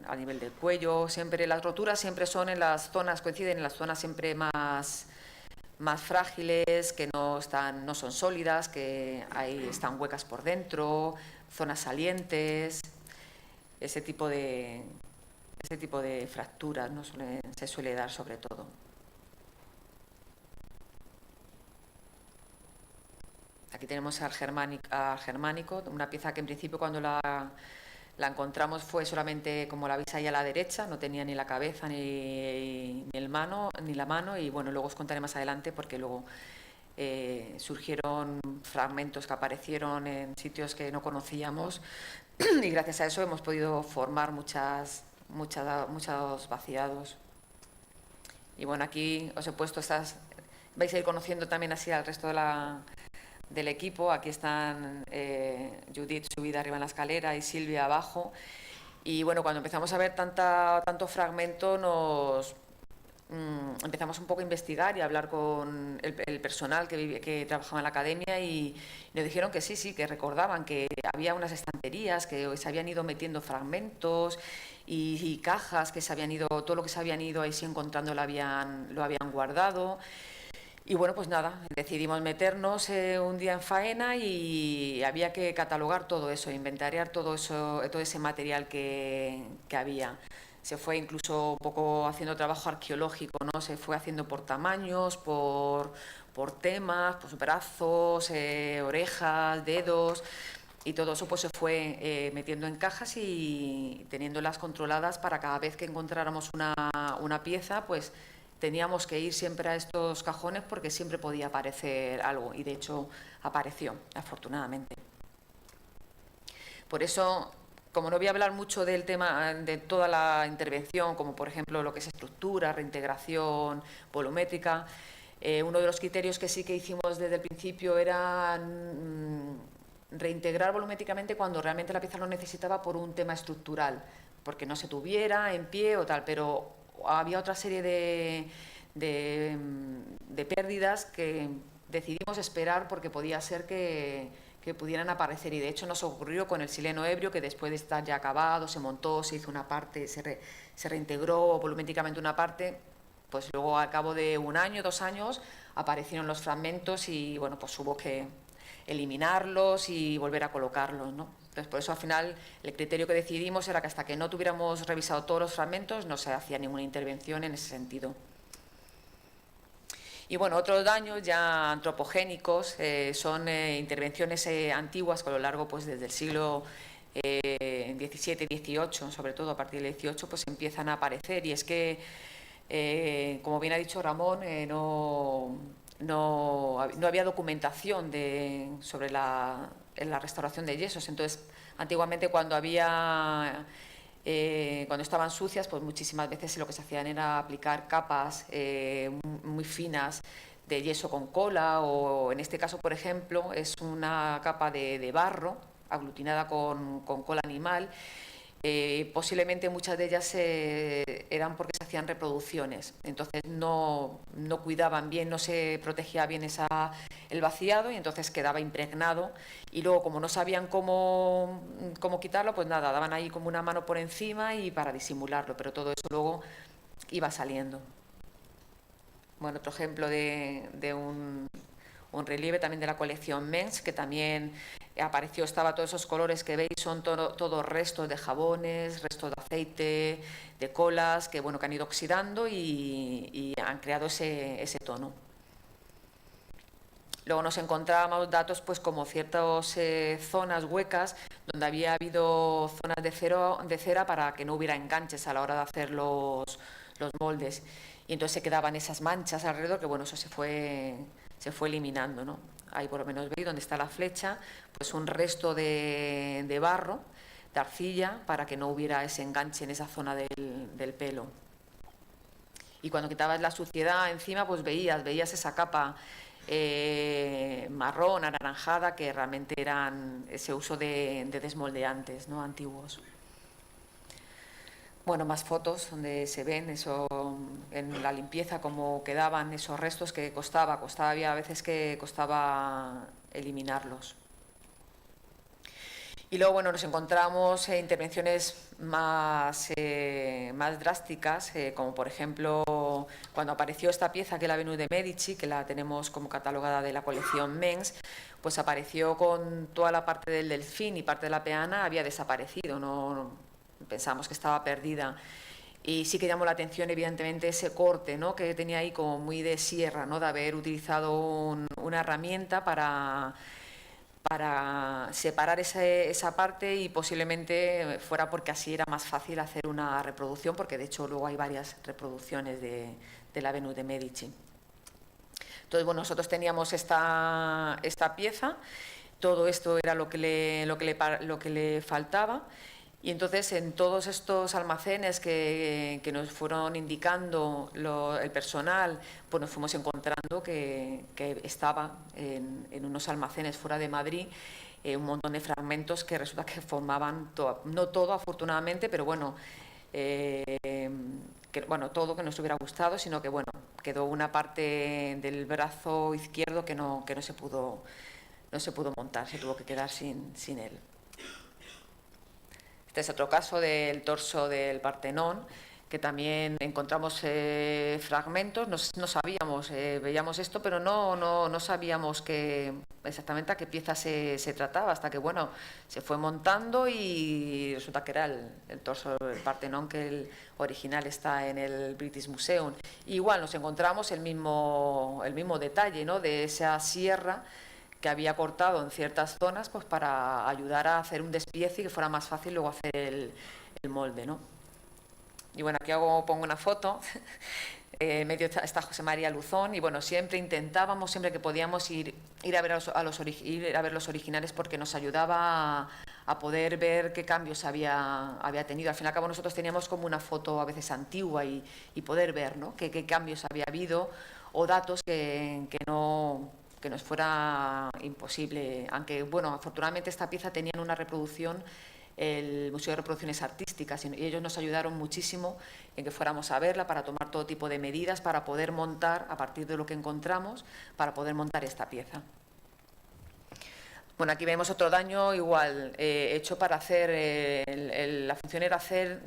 a nivel del cuello. Siempre las roturas siempre son en las zonas, coinciden en las zonas siempre más más frágiles, que no son sólidas, que están huecas por dentro, zonas salientes, ese tipo de fracturas, ¿no? Se suele dar sobre todo. Aquí tenemos al germánico, una pieza que en principio cuando la encontramos fue solamente, como la veis ahí a la derecha, no tenía ni la cabeza ni la mano, y bueno, luego os contaré más adelante porque luego surgieron fragmentos que aparecieron en sitios que no conocíamos y gracias a eso hemos podido formar muchos vaciados. Y bueno, aquí os he puesto estas, vais a ir conociendo también así al resto del equipo. Aquí están Judith subida arriba en la escalera y Silvia abajo. Y bueno, cuando empezamos a ver tanto fragmento, empezamos un poco a investigar y a hablar con el personal que trabajaba en la academia y nos dijeron que sí, que recordaban que había unas estanterías que se habían ido metiendo fragmentos y cajas que todo lo que se habían ido ahí sí encontrando lo habían guardado. Y bueno, pues nada, decidimos meternos un día en faena y había que catalogar todo eso, inventariar todo ese material que había. Se fue incluso un poco haciendo trabajo arqueológico, ¿no? Se fue haciendo por tamaños, por temas, por brazos, orejas, dedos, y todo eso pues se fue metiendo en cajas y teniéndolas controladas para cada vez que encontráramos una pieza, pues teníamos que ir siempre a estos cajones porque siempre podía aparecer algo, y de hecho apareció, afortunadamente. Por eso, como no voy a hablar mucho del tema de toda la intervención, como por ejemplo lo que es estructura, reintegración volumétrica, uno de los criterios que sí que hicimos desde el principio era reintegrar volumétricamente cuando realmente la pieza lo necesitaba por un tema estructural, porque no se tuviera en pie o tal, pero había otra serie de pérdidas que decidimos esperar porque podía ser que pudieran aparecer, y de hecho nos ocurrió con el sileno ebrio, que después de estar ya acabado, se montó, se hizo una parte, se reintegró volumétricamente una parte, pues luego al cabo de 1 año, 2 años aparecieron los fragmentos y bueno, pues hubo que eliminarlos y volver a colocarlos, ¿no? Entonces, por eso al final el criterio que decidimos era que hasta que no tuviéramos revisado todos los fragmentos no se hacía ninguna intervención en ese sentido. Y bueno, otros daños ya antropogénicos son intervenciones antiguas que a lo largo, pues desde el siglo XVII, XVIII, sobre todo a partir del XVIII, pues empiezan a aparecer, y es que, como bien ha dicho Ramón, no había documentación sobre la restauración de yesos. Entonces, antiguamente cuando estaban sucias, pues muchísimas veces lo que se hacían era aplicar capas muy finas de yeso con cola, o en este caso, por ejemplo, es una capa de barro aglutinada con cola animal. Posiblemente muchas de ellas eran porque se hacían reproducciones, entonces no cuidaban bien, no se protegía bien el vaciado, y entonces quedaba impregnado, y luego como no sabían cómo quitarlo, pues nada, daban ahí como una mano por encima y para disimularlo, pero todo eso luego iba saliendo. Bueno, otro ejemplo de un relieve también de la colección Mengs, que también apareció, estaba todos esos colores que veis, son todos restos de jabones, restos de aceite, de colas, que bueno, que han ido oxidando y han creado ese tono. Luego nos encontrábamos datos pues como ciertas zonas huecas donde había habido zonas de cera para que no hubiera enganches a la hora de hacer los moldes, y entonces se quedaban esas manchas alrededor, que bueno, eso se fue eliminando, ¿no? Ahí por lo menos veis donde está la flecha, pues un resto de barro, de arcilla, para que no hubiera ese enganche en esa zona del pelo. Y cuando quitabas la suciedad encima, pues veías esa capa marrón, anaranjada, que realmente eran ese uso de desmoldeantes, ¿no?, antiguos. Bueno, más fotos donde se ven eso en la limpieza, cómo quedaban esos restos, que había a veces que costaba eliminarlos. Y luego, bueno, nos encontramos intervenciones más drásticas, como por ejemplo cuando apareció esta pieza, que es la Venus de Medici, que la tenemos como catalogada de la colección Mengs, pues apareció con toda la parte del delfín y parte de la peana había desaparecido, no pensamos que estaba perdida. Y sí que llamó la atención, evidentemente, ese corte, ¿no?, que tenía ahí como muy de sierra, ¿no?, de haber utilizado una herramienta para separar esa parte, y posiblemente fuera porque así era más fácil hacer una reproducción, porque de hecho luego hay varias reproducciones de la Venus de Medici. Entonces, bueno, nosotros teníamos esta pieza, todo esto era lo que le faltaba. Y entonces, en todos estos almacenes que nos fueron indicando el personal, pues nos fuimos encontrando que estaba en unos almacenes fuera de Madrid un montón de fragmentos que resulta que formaban, no todo afortunadamente, pero bueno, todo que nos hubiera gustado, sino que bueno, quedó una parte del brazo izquierdo que no se pudo montar, se tuvo que quedar sin él. Este es otro caso del torso del Partenón, que también encontramos fragmentos, no sabíamos, veíamos esto, pero no sabíamos exactamente a qué pieza se trataba, hasta que bueno, se fue montando y resulta que era el torso del Partenón, que el original está en el British Museum. Igual nos encontramos el mismo detalle, ¿no?, de esa sierra que había cortado en ciertas zonas, pues para ayudar a hacer un despiece y que fuera más fácil luego hacer el molde, ¿no? Y bueno, aquí pongo una foto, en medio está José María Luzón, y bueno, siempre intentábamos, siempre que podíamos, ir a ver los originales, porque nos ayudaba a poder ver qué cambios había tenido. Al fin y al cabo, nosotros teníamos como una foto a veces antigua y poder ver, ¿no?, qué cambios había habido, o datos que nos fuera imposible, aunque bueno, afortunadamente esta pieza tenía una reproducción el Museo de Reproducciones Artísticas, y ellos nos ayudaron muchísimo en que fuéramos a verla, para tomar todo tipo de medidas, para poder montar, a partir de lo que encontramos, para poder montar esta pieza. Bueno, aquí vemos otro daño igual, hecho para hacer, la función era hacer,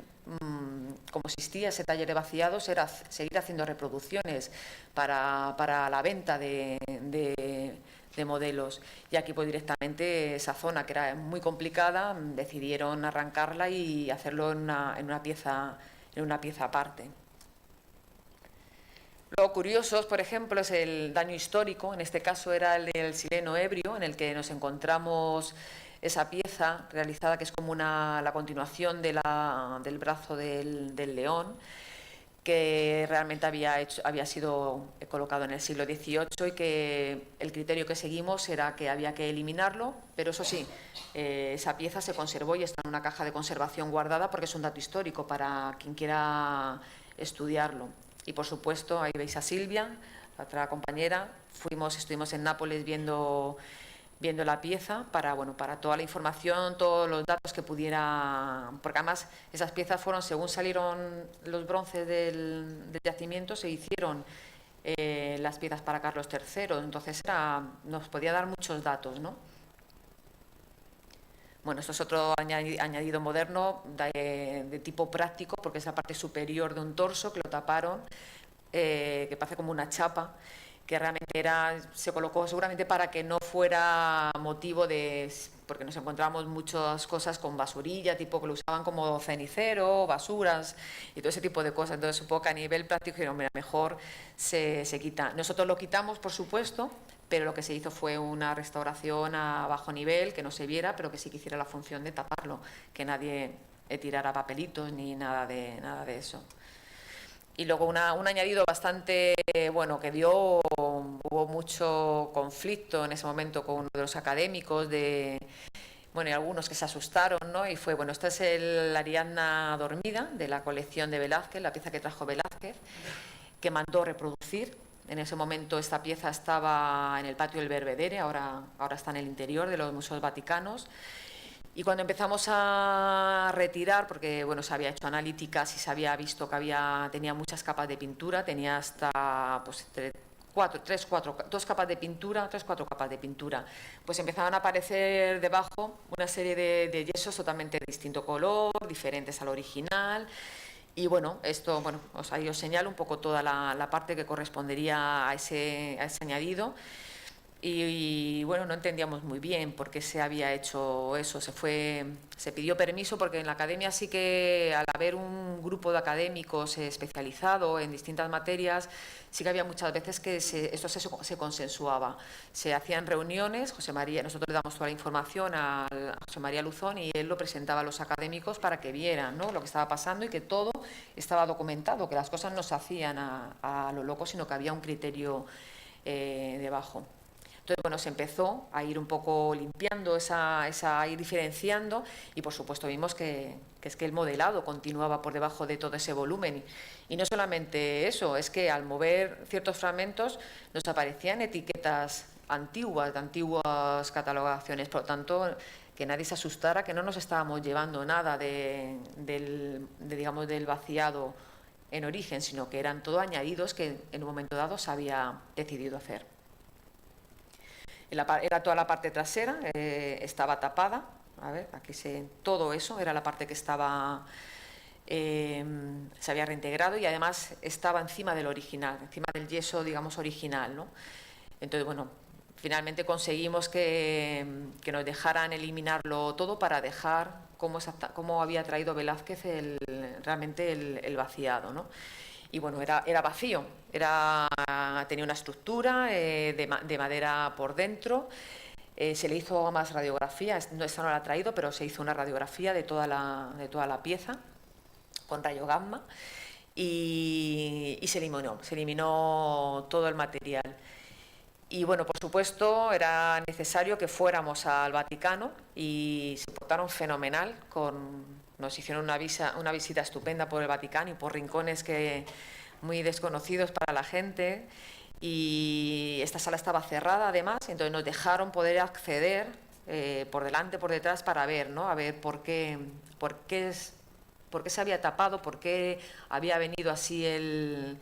como existía ese taller de vaciados, era seguir haciendo reproducciones para la venta de modelos. Y aquí pues directamente esa zona, que era muy complicada, decidieron arrancarla y hacerlo en una pieza aparte. Luego, curiosos, por ejemplo, es el daño histórico. En este caso era el del Sileno Ebrio, en el que nos encontramos esa pieza realizada, que es como la continuación del brazo del león, que realmente había sido colocado en el siglo XVIII, y que el criterio que seguimos era que había que eliminarlo, pero eso sí, esa pieza se conservó y está en una caja de conservación guardada, porque es un dato histórico para quien quiera estudiarlo. Y por supuesto, ahí veis a Silvia, la otra compañera. Estuvimos en Nápoles viendo la pieza para toda la información, todos los datos que pudiera, porque además esas piezas fueron, según salieron los bronces del yacimiento, se hicieron las piezas para Carlos III, entonces nos podía dar muchos datos, ¿no? Bueno, esto es otro añadido moderno de tipo práctico, porque es la parte superior de un torso que lo taparon, que parece como una chapa, que realmente se colocó seguramente para que no fuera motivo porque nos encontramos muchas cosas con basurilla, tipo que lo usaban como cenicero, basuras y todo ese tipo de cosas. Entonces, supongo que a nivel práctico dijeron, mira, mejor se quita. Nosotros lo quitamos, por supuesto, pero lo que se hizo fue una restauración a bajo nivel, que no se viera, pero que sí que hiciera la función de taparlo, que nadie tirara papelitos ni nada de eso. Y luego un añadido bastante bueno, que hubo mucho conflicto en ese momento con uno de los académicos, y algunos que se asustaron, ¿no? Y fue, esta es la Ariadna dormida, de la colección de Velázquez, la pieza que trajo Velázquez, que mandó reproducir. En ese momento esta pieza estaba en el patio del Belvedere, ahora está en el interior de los museos vaticanos. Y cuando empezamos a retirar, porque se había hecho analíticas y se había visto que tenía muchas capas de pintura, tenía hasta dos capas de pintura, 3-4 capas de pintura, pues empezaban a aparecer debajo una serie de yesos totalmente de distinto color, diferentes al original, Y bueno, esto, bueno, ahí os señalo un poco toda la parte que correspondería a ese añadido. Y bueno, no entendíamos muy bien por qué se había hecho eso. Se pidió permiso porque en la academia sí que, al haber un grupo de académicos especializado en distintas materias, sí que había muchas veces que esto se consensuaba. Se hacían reuniones, José María, nosotros le damos toda la información a José María Luzón y él lo presentaba a los académicos para que vieran, ¿no?, lo que estaba pasando y que todo estaba documentado, que las cosas no se hacían a lo loco, sino que había un criterio debajo. Entonces, bueno, se empezó a ir un poco limpiando, a ir diferenciando y, por supuesto, vimos que es que el modelado continuaba por debajo de todo ese volumen. Y no solamente eso, es que al mover ciertos fragmentos nos aparecían etiquetas antiguas, de antiguas catalogaciones. Por lo tanto, que nadie se asustara, que no nos estábamos llevando nada digamos, del vaciado en origen, sino que eran todo añadidos que en un momento dado se había decidido hacer. Era toda la parte trasera, estaba tapada. A ver, aquí todo eso era la parte que estaba, se había reintegrado y además estaba encima del original, encima del yeso, digamos, original, ¿no? Entonces, bueno, finalmente conseguimos que nos dejaran eliminarlo todo para dejar cómo había traído Velázquez realmente el vaciado, ¿no? Y bueno, era vacío, tenía una estructura de madera por dentro. Se le hizo más radiografía, esta no la ha traído, pero se hizo una radiografía de toda la pieza con rayo gamma y se eliminó todo el material. Y bueno, por supuesto, era necesario que fuéramos al Vaticano y se portaron fenomenal. Nos hicieron una visita estupenda por el Vaticano y por rincones muy desconocidos para la gente. Y esta sala estaba cerrada además, entonces nos dejaron poder acceder por delante, por detrás, para ver, ¿no? A ver por qué se había tapado, por qué había venido así el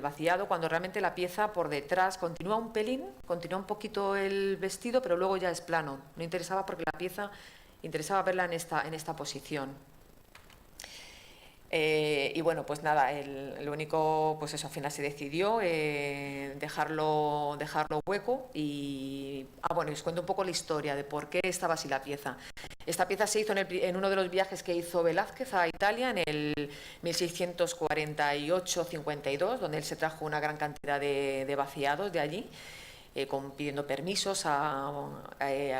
vaciado, cuando realmente la pieza por detrás continúa un pelín, continúa un poquito el vestido, pero luego ya es plano. No interesaba porque la pieza interesaba verla en esta posición. Y bueno, pues nada, lo único, pues eso, al final se decidió dejarlo hueco y... bueno, os cuento un poco la historia de por qué estaba así la pieza. Esta pieza se hizo en uno de los viajes que hizo Velázquez a Italia en el 1648-52, donde él se trajo una gran cantidad de vaciados de allí, pidiendo permisos a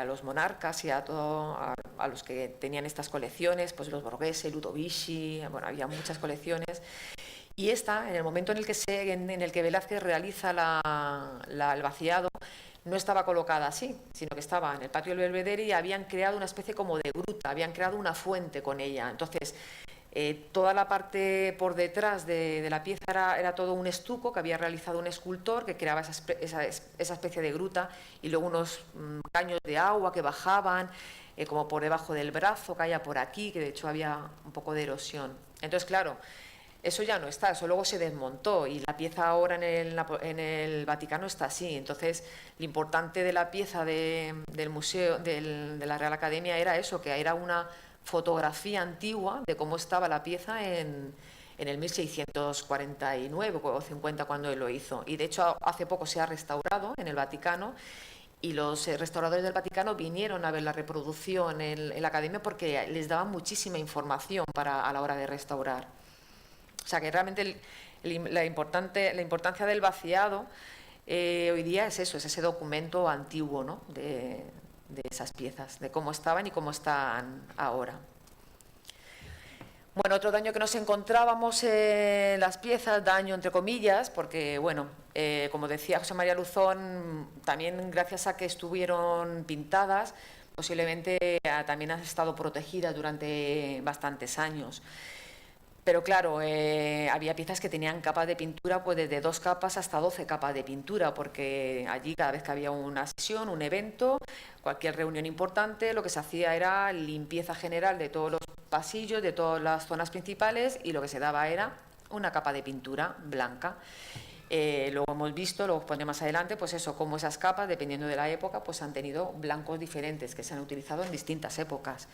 los monarcas y a los que tenían estas colecciones, pues los Borghese, Ludovici, bueno, había muchas colecciones. Y en el momento en el que Velázquez realiza el vaciado, no estaba colocada así, sino que estaba en el patio del Belvedere y habían creado una especie como de gruta, habían creado una fuente con ella. Entonces, toda la parte por detrás de la pieza era todo un estuco que había realizado un escultor que creaba esa especie de gruta y luego unos caños de agua que bajaban como por debajo del brazo, caía por aquí, que de hecho había un poco de erosión. Entonces, claro, eso ya no está, eso luego se desmontó y la pieza ahora en el Vaticano está así. Entonces, lo importante de la pieza del museo, de la Real Academia, era eso, que era una fotografía antigua de cómo estaba la pieza en el 1649 o 50 cuando él lo hizo. Y de hecho hace poco se ha restaurado en el Vaticano y los restauradores del Vaticano vinieron a ver la reproducción en la Academia porque les daban muchísima información a la hora de restaurar. O sea que realmente la importancia del vaciado hoy día es eso, es ese documento antiguo, ¿no?, de esas piezas, de cómo estaban y cómo están ahora. Bueno, otro daño que nos encontrábamos en las piezas, daño entre comillas, porque, bueno, como decía José María Luzón, también gracias a que estuvieron pintadas, posiblemente también han estado protegidas durante bastantes años. Pero claro, había piezas que tenían capas de pintura pues desde 2 capas hasta 12 capas de pintura, porque allí cada vez que había una sesión, un evento, cualquier reunión importante, lo que se hacía era limpieza general de todos los pasillos, de todas las zonas principales, y lo que se daba era una capa de pintura blanca. Luego hemos visto, luego pondré más adelante, pues eso, cómo esas capas, dependiendo de la época, pues han tenido blancos diferentes que se han utilizado en distintas épocas.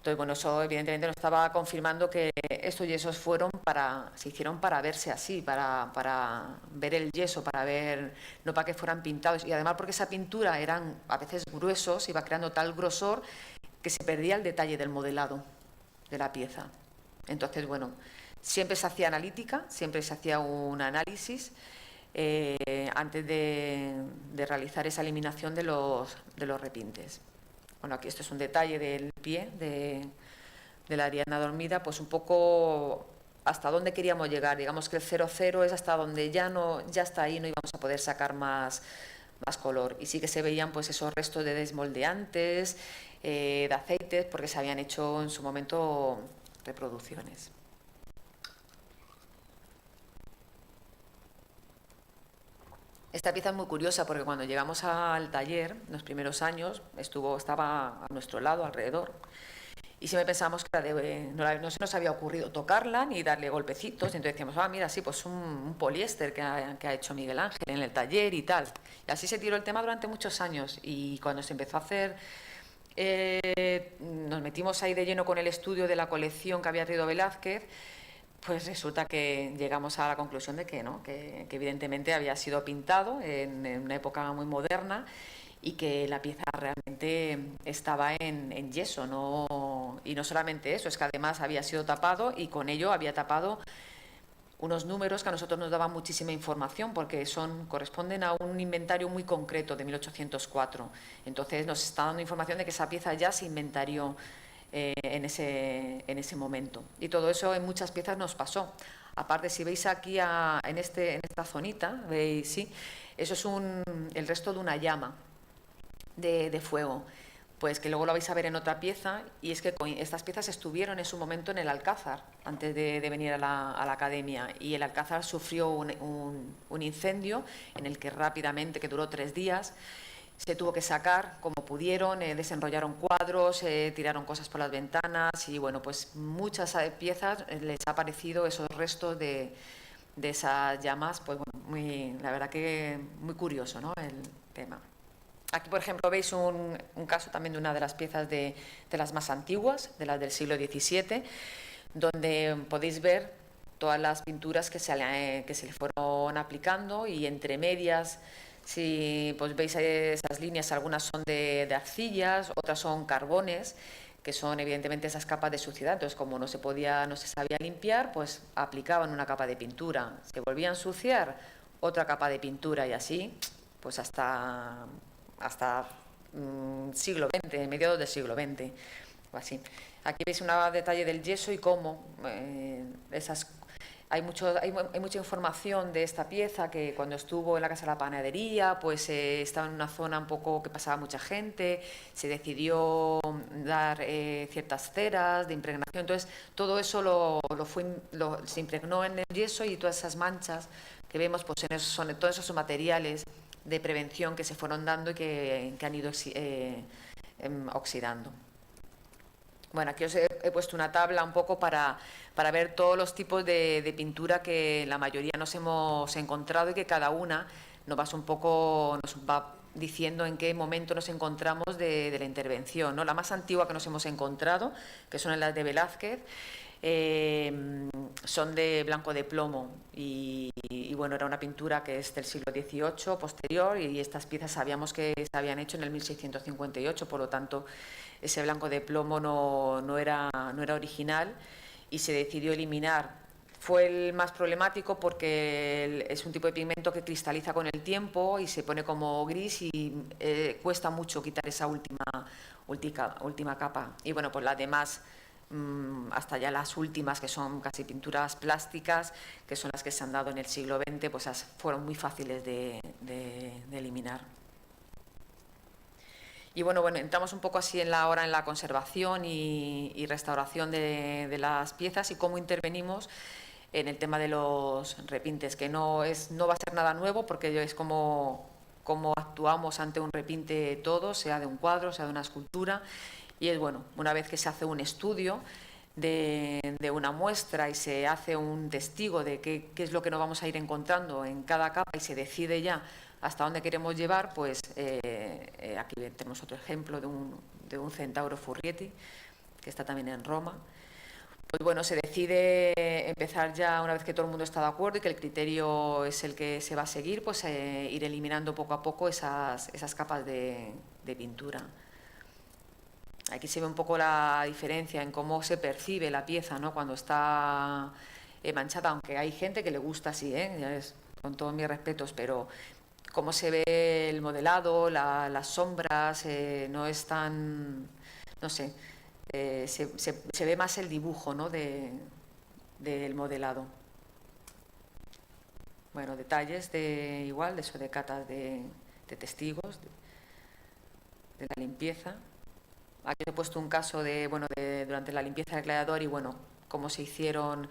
Entonces, bueno, eso evidentemente nos estaba confirmando que estos yesos se hicieron para verse así, para ver el yeso, para ver, no para que fueran pintados. Y además porque esa pintura eran a veces gruesos, iba creando tal grosor que se perdía el detalle del modelado de la pieza. Entonces, bueno, siempre se hacía analítica, siempre se hacía un análisis antes de realizar esa eliminación de los repintes. Bueno, aquí esto es un detalle del pie de la Ariadna dormida, pues un poco hasta dónde queríamos llegar. Digamos que el 0,0 es hasta donde ya está ahí, no íbamos a poder sacar más color. Y sí que se veían pues esos restos de desmoldeantes, de aceites, porque se habían hecho en su momento reproducciones. Esta pieza es muy curiosa porque cuando llegamos al taller, en los primeros años, estaba a nuestro lado, alrededor, y siempre pensábamos que no se nos había ocurrido tocarla ni darle golpecitos, y entonces decíamos, mira, sí, pues un poliéster que ha hecho Miguel Ángel en el taller y tal. Y así se tiró el tema durante muchos años, y cuando se empezó a hacer, nos metimos ahí de lleno con el estudio de la colección que había traído Velázquez, pues resulta que llegamos a la conclusión de que no, que evidentemente había sido pintado en una época muy moderna y que la pieza realmente estaba en yeso, y no solamente eso, es que además había sido tapado y con ello había tapado unos números que a nosotros nos daban muchísima información porque corresponden a un inventario muy concreto de 1804. Entonces nos está dando información de que esa pieza ya se inventarió en ese momento. Y todo eso en muchas piezas nos pasó. Aparte, si veis aquí en esta zonita, veis, sí, eso es el resto de una llama de fuego, pues que luego lo vais a ver en otra pieza, y es que estas piezas estuvieron en su momento en el Alcázar, antes de venir a la academia, y el Alcázar sufrió un incendio en el que rápidamente, que duró 3 días, se tuvo que sacar como pudieron, desenrollaron cuadros, tiraron cosas por las ventanas y bueno, pues muchas piezas les ha parecido esos restos de esas llamas, pues bueno, la verdad que muy curioso, ¿no?, el tema. Aquí, por ejemplo, veis un caso también de una de las piezas de las más antiguas, de las del siglo XVII, donde podéis ver todas las pinturas que se le fueron aplicando, y entre medias, si pues veis esas líneas, algunas son de arcillas, otras son carbones, que son evidentemente esas capas de suciedad. Entonces, como no se sabía limpiar, pues aplicaban una capa de pintura, se volvía a ensuciar, otra capa de pintura, y así pues hasta siglo XX, mediados del siglo XX o así. Aquí veis un detalle del yeso y cómo hay mucha información de esta pieza, que cuando estuvo en la Casa de la Panadería, pues estaba en una zona un poco que pasaba mucha gente, se decidió dar ciertas ceras de impregnación. Entonces, todo eso se impregnó en el yeso, y todas esas manchas que vemos, pues todos esos materiales de prevención que se fueron dando y que han ido oxidando. Bueno, aquí os he puesto una tabla un poco para ver todos los tipos de pintura que la mayoría nos hemos encontrado, y que cada una nos va diciendo en qué momento nos encontramos de la intervención, ¿no? La más antigua que nos hemos encontrado, que son las de Velázquez, son de blanco de plomo, y bueno, era una pintura que es del siglo XVIII posterior, y estas piezas sabíamos que se habían hecho en el 1658, por lo tanto ese blanco de plomo no era original, y se decidió eliminar. Fue el más problemático porque es un tipo de pigmento que cristaliza con el tiempo y se pone como gris, y cuesta mucho quitar esa última capa. Y bueno, pues las demás, hasta ya las últimas, que son casi pinturas plásticas, que son las que se han dado en el siglo XX, pues fueron muy fáciles de eliminar. Y bueno, entramos un poco así ahora en la conservación y restauración de las piezas, y cómo intervenimos en el tema de los repintes, que no va a ser nada nuevo, porque es como actuamos ante un repinte todo, sea de un cuadro, sea de una escultura. Y es bueno, una vez que se hace un estudio de una muestra y se hace un testigo de qué es lo que nos vamos a ir encontrando en cada capa, y se decide ya hasta dónde queremos llevar, pues aquí tenemos otro ejemplo de un centauro Furrieti, que está también en Roma. Pues bueno, se decide empezar ya, una vez que todo el mundo está de acuerdo y que el criterio es el que se va a seguir, pues ir eliminando poco a poco esas capas de pintura. Aquí se ve un poco la diferencia en cómo se percibe la pieza, ¿no?, cuando está manchada, aunque hay gente que le gusta así, con todos mis respetos, pero cómo se ve el modelado, las sombras, no es tan, no sé, se ve más el dibujo, ¿no?, del modelado. Bueno, detalles de igual, de eso, de catas de testigos, de la limpieza. Aquí he puesto un caso durante la limpieza del gladiador y bueno, cómo se hicieron,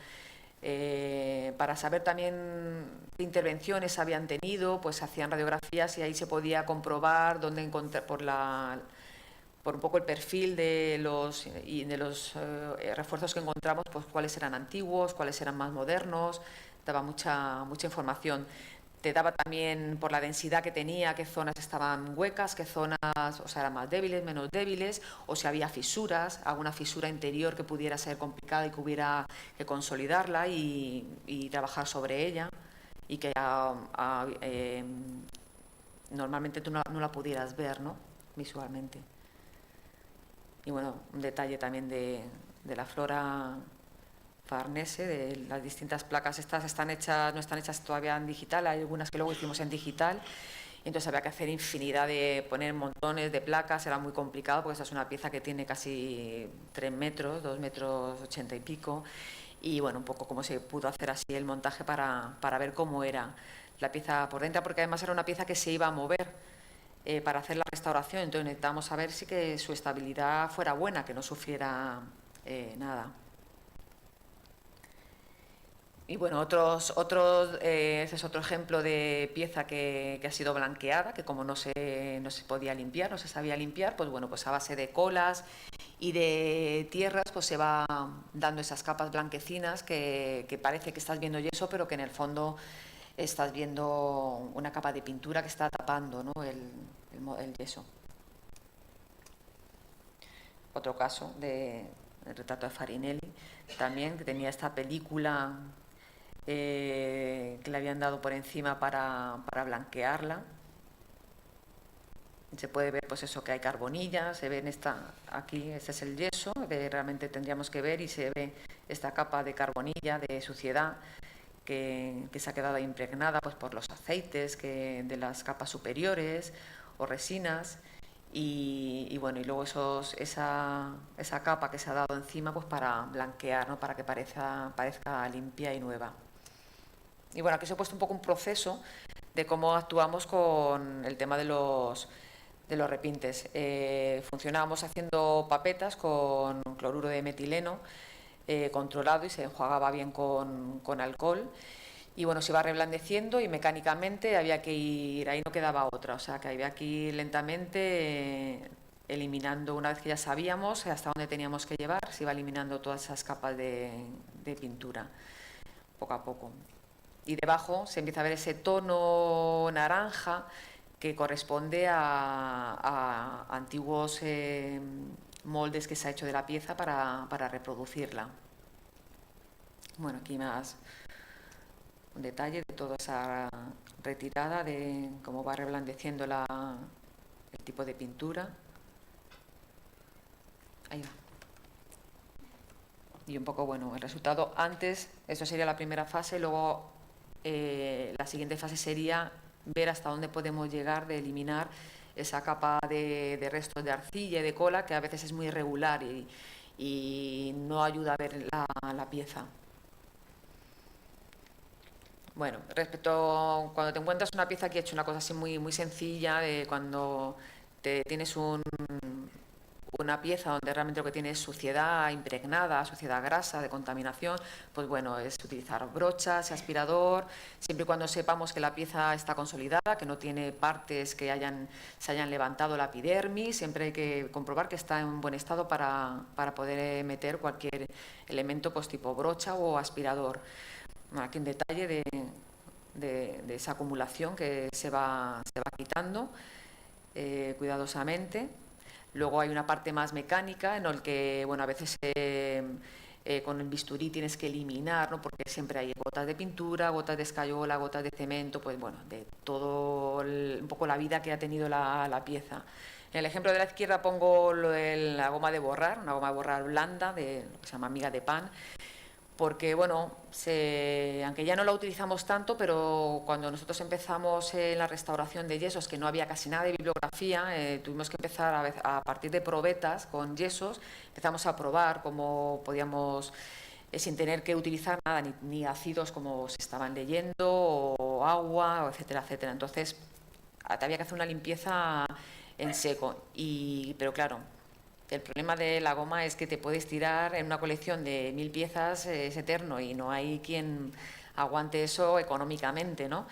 para saber también qué intervenciones habían tenido, pues hacían radiografías y ahí se podía comprobar dónde encontrar, por un poco el perfil de los refuerzos que encontramos, pues cuáles eran antiguos, cuáles eran más modernos, daba mucha información. Te daba también por la densidad que tenía, qué zonas estaban huecas, qué zonas, o sea, eran más débiles, menos débiles, o si había fisuras, alguna fisura interior que pudiera ser complicada y que hubiera que consolidarla y trabajar sobre ella y que normalmente tú no la pudieras ver, ¿no?, visualmente. Y bueno, un detalle también de la flora farnese, de las distintas placas. Estas no están hechas todavía en digital, hay algunas que luego hicimos en digital, y entonces había que hacer infinidad de poner montones de placas, era muy complicado porque esta es una pieza que tiene casi 3 metros, 2 metros 80 y pico, y bueno, un poco cómo se pudo hacer así el montaje para ver cómo era la pieza por dentro, porque además era una pieza que se iba a mover para hacer la restauración, entonces necesitábamos saber si que su estabilidad fuera buena, que no sufriera nada. Y bueno, ese es otro ejemplo de pieza que ha sido blanqueada, que como no se podía limpiar, no se sabía limpiar, pues bueno, pues a base de colas y de tierras, pues se va dando esas capas blanquecinas que parece que estás viendo yeso, pero que en el fondo estás viendo una capa de pintura que está tapando, ¿no?, el yeso. Otro caso del retrato de Farinelli, también, que tenía esta película que le habían dado por encima para blanquearla. Se puede ver pues eso, que hay carbonilla, se ve aquí, este es el yeso, que realmente tendríamos que ver, y se ve esta capa de carbonilla, de suciedad, que se ha quedado impregnada pues por los aceites de las capas superiores o resinas, y bueno, y luego esa capa que se ha dado encima pues para blanquear, ¿no?, para que parezca limpia y nueva. Y bueno, aquí se ha puesto un poco un proceso de cómo actuamos con el tema de los repintes. Funcionábamos haciendo papetas con cloruro de metileno controlado, y se enjuagaba bien con alcohol. Y bueno, se iba reblandeciendo y mecánicamente había que ir, ahí no quedaba otra, o sea que había que ir lentamente eliminando, una vez que ya sabíamos hasta dónde teníamos que llevar, se iba eliminando todas esas capas de pintura, poco a poco. Y debajo se empieza a ver ese tono naranja que corresponde a antiguos moldes que se ha hecho de la pieza para reproducirla. Bueno, aquí más un detalle de toda esa retirada, de cómo va reblandeciendo el tipo de pintura. Ahí va. Y un poco, bueno, el resultado antes, eso sería la primera fase, luego la siguiente fase sería ver hasta dónde podemos llegar de eliminar esa capa de restos de arcilla y de cola, que a veces es muy irregular y no ayuda a ver la pieza. Bueno, respecto cuando te encuentras una pieza que ha hecho una cosa así muy, muy sencilla, de cuando tienes una pieza donde realmente lo que tiene es suciedad impregnada, suciedad grasa, de contaminación, pues bueno, es utilizar brochas y aspirador, siempre y cuando sepamos que la pieza está consolidada, que no tiene partes que se hayan levantado la epidermis, siempre hay que comprobar que está en buen estado para poder meter cualquier elemento pues tipo brocha o aspirador. Aquí un detalle de esa acumulación que se va quitando cuidadosamente. Luego hay una parte más mecánica en la que, bueno, a veces con el bisturí tienes que eliminar, ¿no? Porque siempre hay gotas de pintura, gotas de escayola, gotas de cemento, pues bueno, de todo un poco la vida que ha tenido la pieza. En el ejemplo de la izquierda pongo la goma de borrar, una goma de borrar blanda, que se llama miga de pan, porque bueno, aunque ya no la utilizamos tanto, pero cuando nosotros empezamos en la restauración de yesos, que no había casi nada de bibliografía, tuvimos que empezar a partir de probetas con yesos, empezamos a probar cómo podíamos, sin tener que utilizar nada, ni ácidos como se estaban leyendo, o agua, etcétera, etcétera. Entonces, había que hacer una limpieza en seco, pero claro, el problema de la goma es que te puedes tirar en una colección de 1000 piezas, es eterno y no hay quien aguante eso económicamente, ¿no?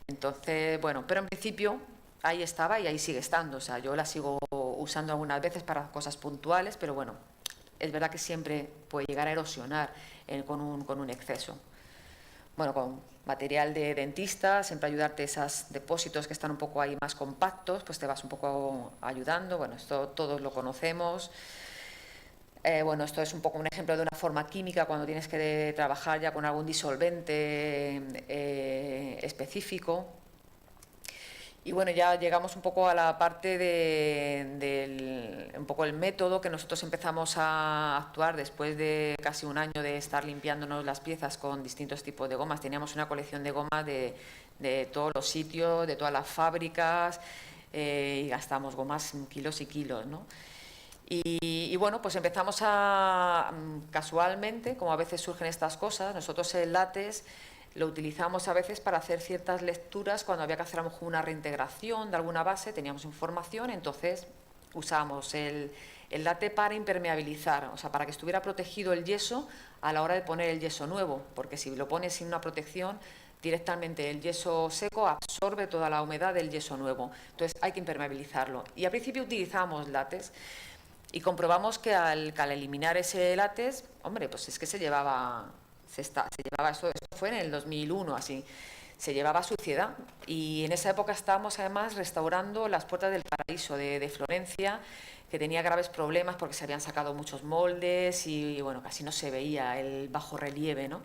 Entonces, bueno, pero en principio ahí estaba y ahí sigue estando. O sea, yo la sigo usando algunas veces para cosas puntuales, pero bueno, es verdad que siempre puede llegar a erosionar con un exceso. Bueno, con material de dentista, siempre ayudarte esos depósitos que están un poco ahí más compactos, pues te vas un poco ayudando. Bueno, esto todos lo conocemos. Bueno, esto es un poco un ejemplo de una forma química cuando tienes que trabajar ya con algún disolvente específico. Y bueno, ya llegamos un poco a la parte un poco el método que nosotros empezamos a actuar después de casi un año de estar limpiándonos las piezas con distintos tipos de gomas. Teníamos una colección de gomas de todos los sitios, de todas las fábricas, y gastamos gomas kilos y kilos, ¿no? Y bueno, pues empezamos casualmente, como a veces surgen estas cosas, nosotros el látex lo utilizamos a veces para hacer ciertas lecturas cuando había que hacer a lo mejor una reintegración de alguna base, teníamos información, entonces usábamos el látex para impermeabilizar, o sea, para que estuviera protegido el yeso a la hora de poner el yeso nuevo, porque si lo pones sin una protección, directamente el yeso seco absorbe toda la humedad del yeso nuevo, entonces hay que impermeabilizarlo. Y al principio utilizamos látex y comprobamos que al eliminar ese látex, hombre, pues es que se llevaba esto fue en el 2001, así, se llevaba suciedad. Y en esa época estábamos además restaurando las puertas del paraíso de Florencia, que tenía graves problemas porque se habían sacado muchos moldes y bueno, casi no se veía el bajo relieve, ¿no?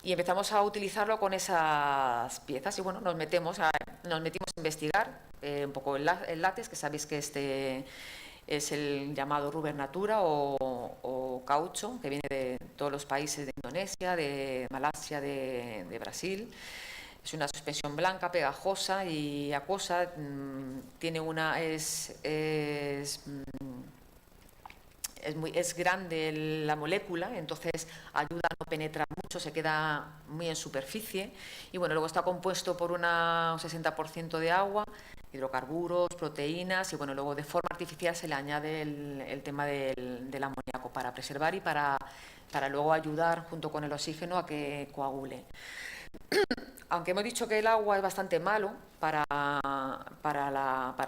Y empezamos a utilizarlo con esas piezas y bueno, nos metimos a investigar un poco el látex, que sabéis que este es el llamado rubber natura o caucho, que viene de todos los países de Indonesia, de Malasia, de Brasil. Es una suspensión blanca, pegajosa y acuosa. Es grande la molécula, entonces ayuda a no penetrar mucho, se queda muy en superficie. Y bueno, luego está compuesto por un 60% de agua, hidrocarburos, proteínas y bueno, luego de forma artificial se le añade el tema del amoníaco para preservar y para luego ayudar junto con el oxígeno a que coagule. Aunque hemos dicho que el agua es bastante malo para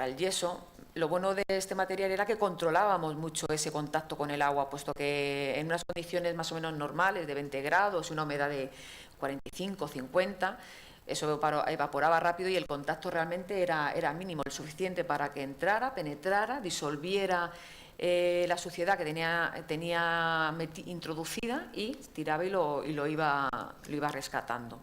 el yeso, lo bueno de este material era que controlábamos mucho ese contacto con el agua, puesto que en unas condiciones más o menos normales de 20 grados, una humedad de 45, 50, eso evaporaba rápido y el contacto realmente era mínimo, el suficiente para que entrara, penetrara, disolviera la suciedad que tenía introducida y tiraba y lo iba rescatando.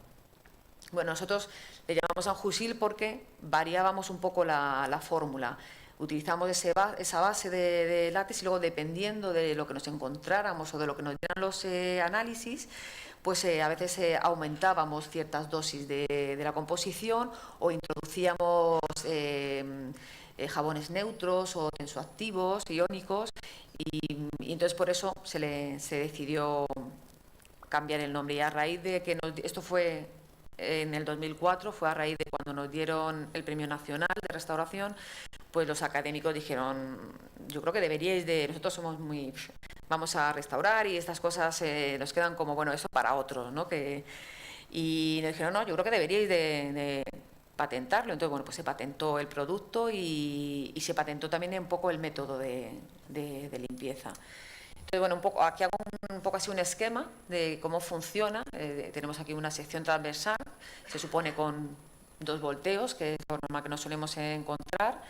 Bueno, nosotros le llamamos Sanjusil porque variábamos un poco la fórmula. Utilizamos esa base de látex y luego, dependiendo de lo que nos encontráramos o de lo que nos dieran los análisis, pues a veces aumentábamos ciertas dosis de la composición o introducíamos jabones neutros o tensoactivos, iónicos, y entonces por eso se decidió cambiar el nombre. Y a raíz de que esto fue en el 2004, fue a raíz de cuando nos dieron el Premio Nacional de Restauración, pues los académicos dijeron, yo creo que deberíais nosotros somos vamos a restaurar y estas cosas nos quedan como, bueno, eso para otros, ¿no? Y nos dijeron, no, yo creo que deberíais de patentarlo. Entonces, bueno, pues se patentó el producto y se patentó también un poco el método de limpieza. Entonces, bueno, aquí hago un poco así un esquema de cómo funciona. Tenemos aquí una sección transversal, se supone con 2 volteos, que es lo normal que nos solemos encontrar.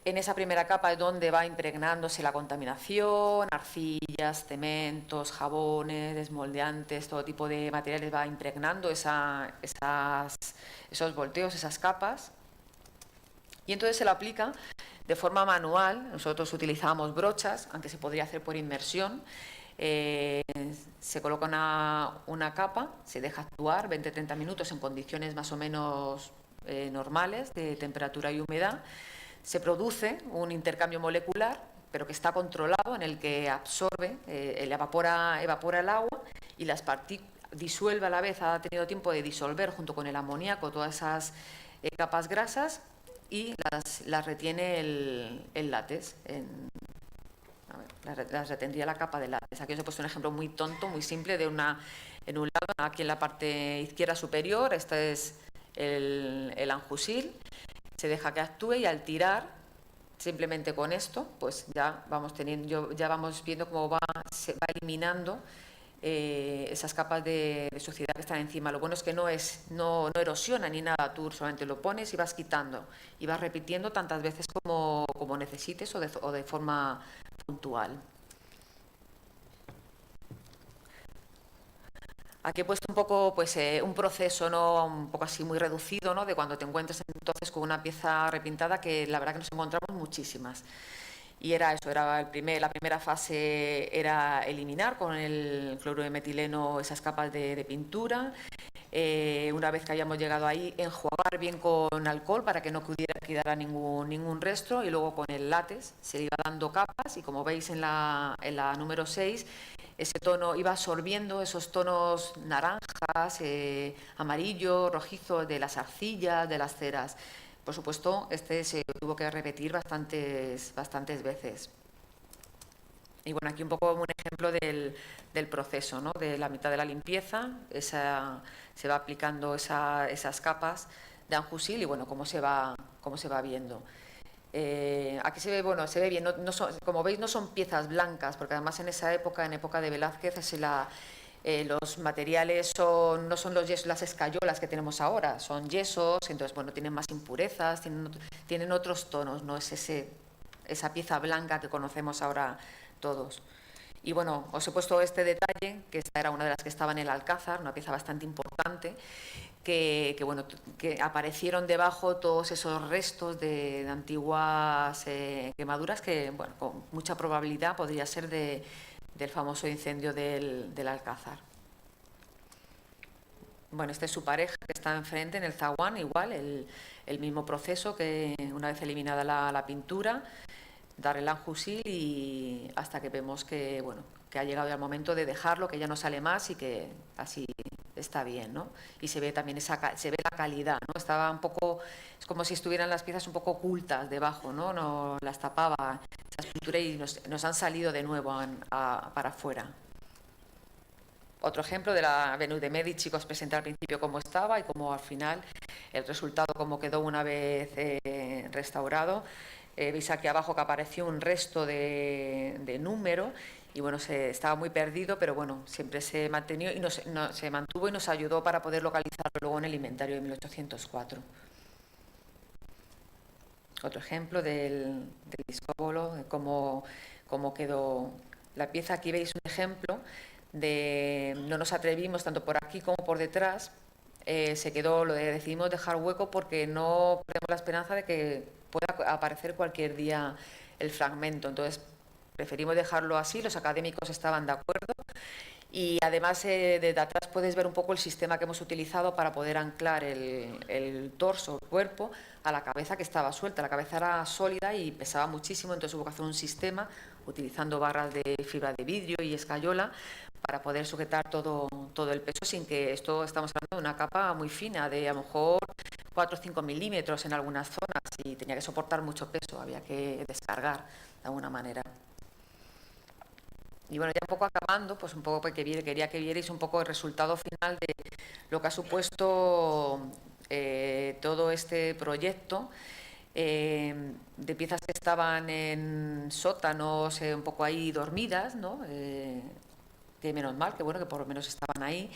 En esa primera capa es donde va impregnándose la contaminación, arcillas, cementos, jabones, desmoldeantes, todo tipo de materiales va impregnando esos volteos, esas capas. Y entonces se lo aplica de forma manual. Nosotros utilizamos brochas, aunque se podría hacer por inmersión. Se coloca una capa, se deja actuar 20-30 minutos en condiciones más o menos normales de temperatura y humedad. Se produce un intercambio molecular, pero que está controlado, en el que absorbe, evapora el agua y las partículas disuelve a la vez, ha tenido tiempo de disolver junto con el amoníaco todas esas capas grasas y las retiene el látex. Las retendría la capa de látex. Aquí os he puesto un ejemplo muy tonto, muy simple, en un lado, aquí en la parte izquierda superior, este es el anjusil. Se deja que actúe y al tirar, simplemente con esto, pues ya vamos viendo cómo se va eliminando esas capas de suciedad que están encima. Lo bueno es que no erosiona ni nada, tú solamente lo pones y vas quitando y vas repitiendo tantas veces como necesites o de forma puntual. Aquí he puesto un poco un proceso, ¿no?, un poco así muy reducido, ¿no?, de cuando te encuentras entonces con una pieza repintada, que la verdad que nos encontramos muchísimas. Y era eso, la primera fase era eliminar con el cloruro de metileno esas capas de pintura. Una vez que hayamos llegado ahí, enjuagar bien con alcohol para que no quedara ningún resto, y luego con el látex se le iba dando capas, y como veis en la número 6, ese tono iba absorbiendo esos tonos naranjas, amarillo, rojizo de las arcillas, de las ceras. Por supuesto, este se tuvo que repetir bastantes veces. Y bueno, aquí un poco un ejemplo del proceso, ¿no?, de la mitad de la limpieza. Se va aplicando esas capas de anjusil y bueno, cómo se va viendo. Aquí se ve bien, como veis no son piezas blancas, porque además en esa época, en época de Velázquez, los materiales no son las escayolas que tenemos ahora, son yesos, entonces bueno, tienen más impurezas, tienen otros tonos, no es esa pieza blanca que conocemos ahora todos. Y bueno, os he puesto este detalle, que esta era una de las que estaba en el Alcázar, una pieza bastante importante, que aparecieron debajo todos esos restos de antiguas quemaduras que, bueno, con mucha probabilidad podría ser del famoso incendio del Alcázar. Bueno, este es su pareja, que está enfrente en el zaguán, igual, el mismo proceso, que una vez eliminada la pintura, dar el anjusil y hasta que vemos que ha llegado ya el momento de dejarlo, que ya no sale más y que así está bien, ¿no? Y se ve también se ve la calidad, ¿no? Estaba un poco, es como si estuvieran las piezas un poco ocultas debajo, ¿no? No las tapaba esa pintura y nos han salido de nuevo para afuera. Otro ejemplo de la Venus de Medici que os presenté al principio cómo estaba y cómo al final el resultado cómo quedó una vez restaurado. Veis aquí abajo que apareció un resto de número y bueno, estaba muy perdido, pero bueno, siempre se mantuvo y nos ayudó para poder localizarlo luego en el inventario de 1804. Otro ejemplo del discóbolo, de cómo quedó la pieza. Aquí veis un ejemplo no nos atrevimos tanto por aquí como por detrás, decidimos dejar hueco porque no tenemos la esperanza de que pueda aparecer cualquier día el fragmento, entonces preferimos dejarlo así. Los académicos estaban de acuerdo y además desde atrás puedes ver un poco el sistema que hemos utilizado para poder anclar el torso, el cuerpo, a la cabeza, que estaba suelta. La cabeza era sólida y pesaba muchísimo, entonces hubo que hacer un sistema utilizando barras de fibra de vidrio y escayola para poder sujetar todo el peso, sin que estamos hablando de una capa muy fina, de a lo mejor 4 o 5 milímetros en algunas zonas, y tenía que soportar mucho peso, había que descargar de alguna manera. Y bueno, ya un poco acabando, pues un poco porque quería que vierais un poco el resultado final de lo que ha supuesto todo este proyecto, de piezas que estaban en sótanos un poco ahí dormidas, ¿no? Que menos mal, que bueno, que por lo menos estaban ahí.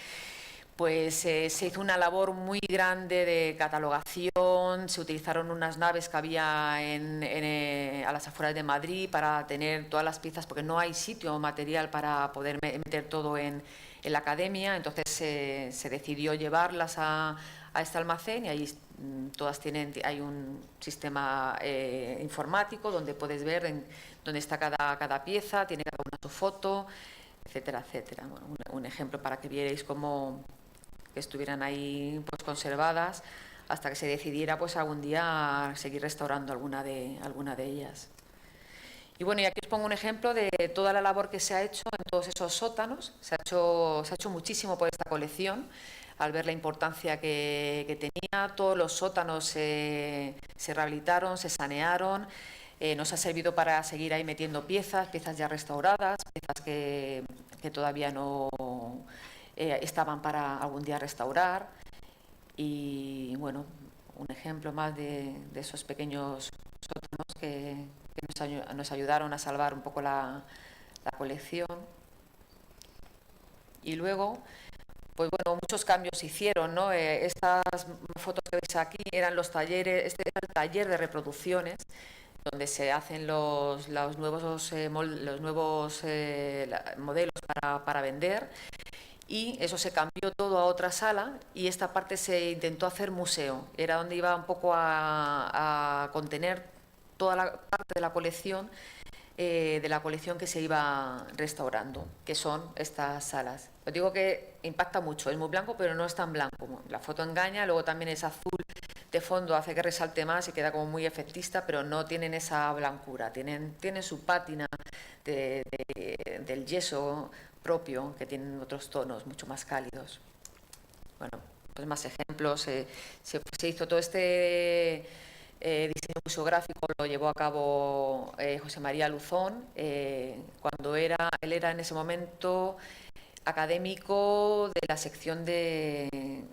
pues se hizo una labor muy grande de catalogación, se utilizaron unas naves que había a las afueras de Madrid para tener todas las piezas, porque no hay sitio material para poder meter todo en la academia, entonces se decidió llevarlas a este almacén y ahí todas hay un sistema informático donde puedes ver dónde está cada pieza, tiene cada una su foto, etcétera, etcétera. Bueno, un ejemplo para que vierais cómo que estuvieran ahí pues conservadas hasta que se decidiera pues algún día seguir restaurando alguna de ellas. Y bueno, y aquí os pongo un ejemplo de toda la labor que se ha hecho en todos esos sótanos. Se ha hecho muchísimo por esta colección, al ver la importancia que tenía. Todos los sótanos se rehabilitaron, se sanearon. Nos ha servido para seguir ahí metiendo piezas ya restauradas, piezas que todavía no estaban para algún día restaurar. Y bueno, un ejemplo más de esos pequeños sótanos que nos ayudaron a salvar un poco la colección. Y luego, pues bueno, muchos cambios se hicieron, ¿no? Estas fotos que veis aquí eran los talleres, este era el taller de reproducciones, donde se hacen los nuevos modelos para vender, y eso se cambió todo a otra sala y esta parte se intentó hacer museo. Era donde iba un poco a contener toda la parte de la colección que se iba restaurando, que son estas salas. Os digo que impacta mucho, es muy blanco, pero no es tan blanco. La foto engaña, luego también es azul de fondo, hace que resalte más y queda como muy efectista, pero no tienen esa blancura, tienen su pátina del yeso propio, que tienen otros tonos mucho más cálidos. Bueno, pues más ejemplos. Se hizo todo este diseño museográfico, lo llevó a cabo José María Luzón, cuando él era en ese momento académico de la sección de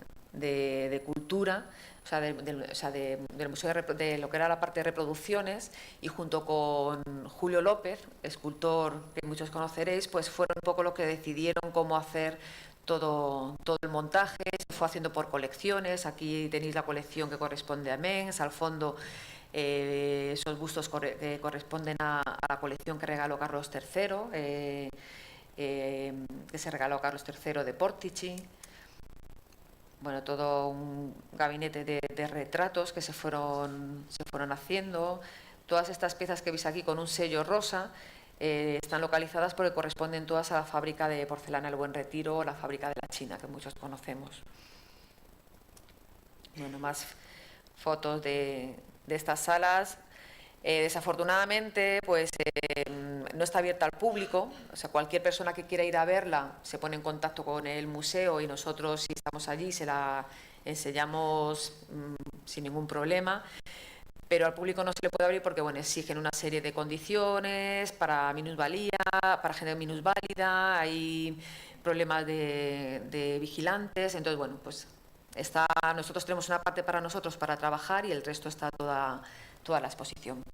cultura, o sea, del museo de lo que era la parte de reproducciones, y junto con Julio López, escultor que muchos conoceréis, pues fueron un poco los que decidieron cómo hacer todo el montaje. Se fue haciendo por colecciones. Aquí tenéis la colección que corresponde a Mens, al fondo esos bustos que corresponden a la colección que regaló Carlos III, que se regaló a Carlos III de Portici. Bueno, todo un gabinete de retratos que se fueron haciendo. Todas estas piezas que veis aquí con un sello rosa están localizadas porque corresponden todas a la fábrica de porcelana El Buen Retiro o la fábrica de la China, que muchos conocemos. Bueno, más fotos de estas salas. Desafortunadamente, pues no está abierta al público. O sea, cualquier persona que quiera ir a verla se pone en contacto con el museo y nosotros, si estamos allí, se la enseñamos sin ningún problema. Pero al público no se le puede abrir porque bueno, exigen una serie de condiciones para minusvalía, para gente minusválida, hay problemas de vigilantes. Entonces, bueno, pues nosotros tenemos una parte para nosotros para trabajar y el resto está toda la exposición.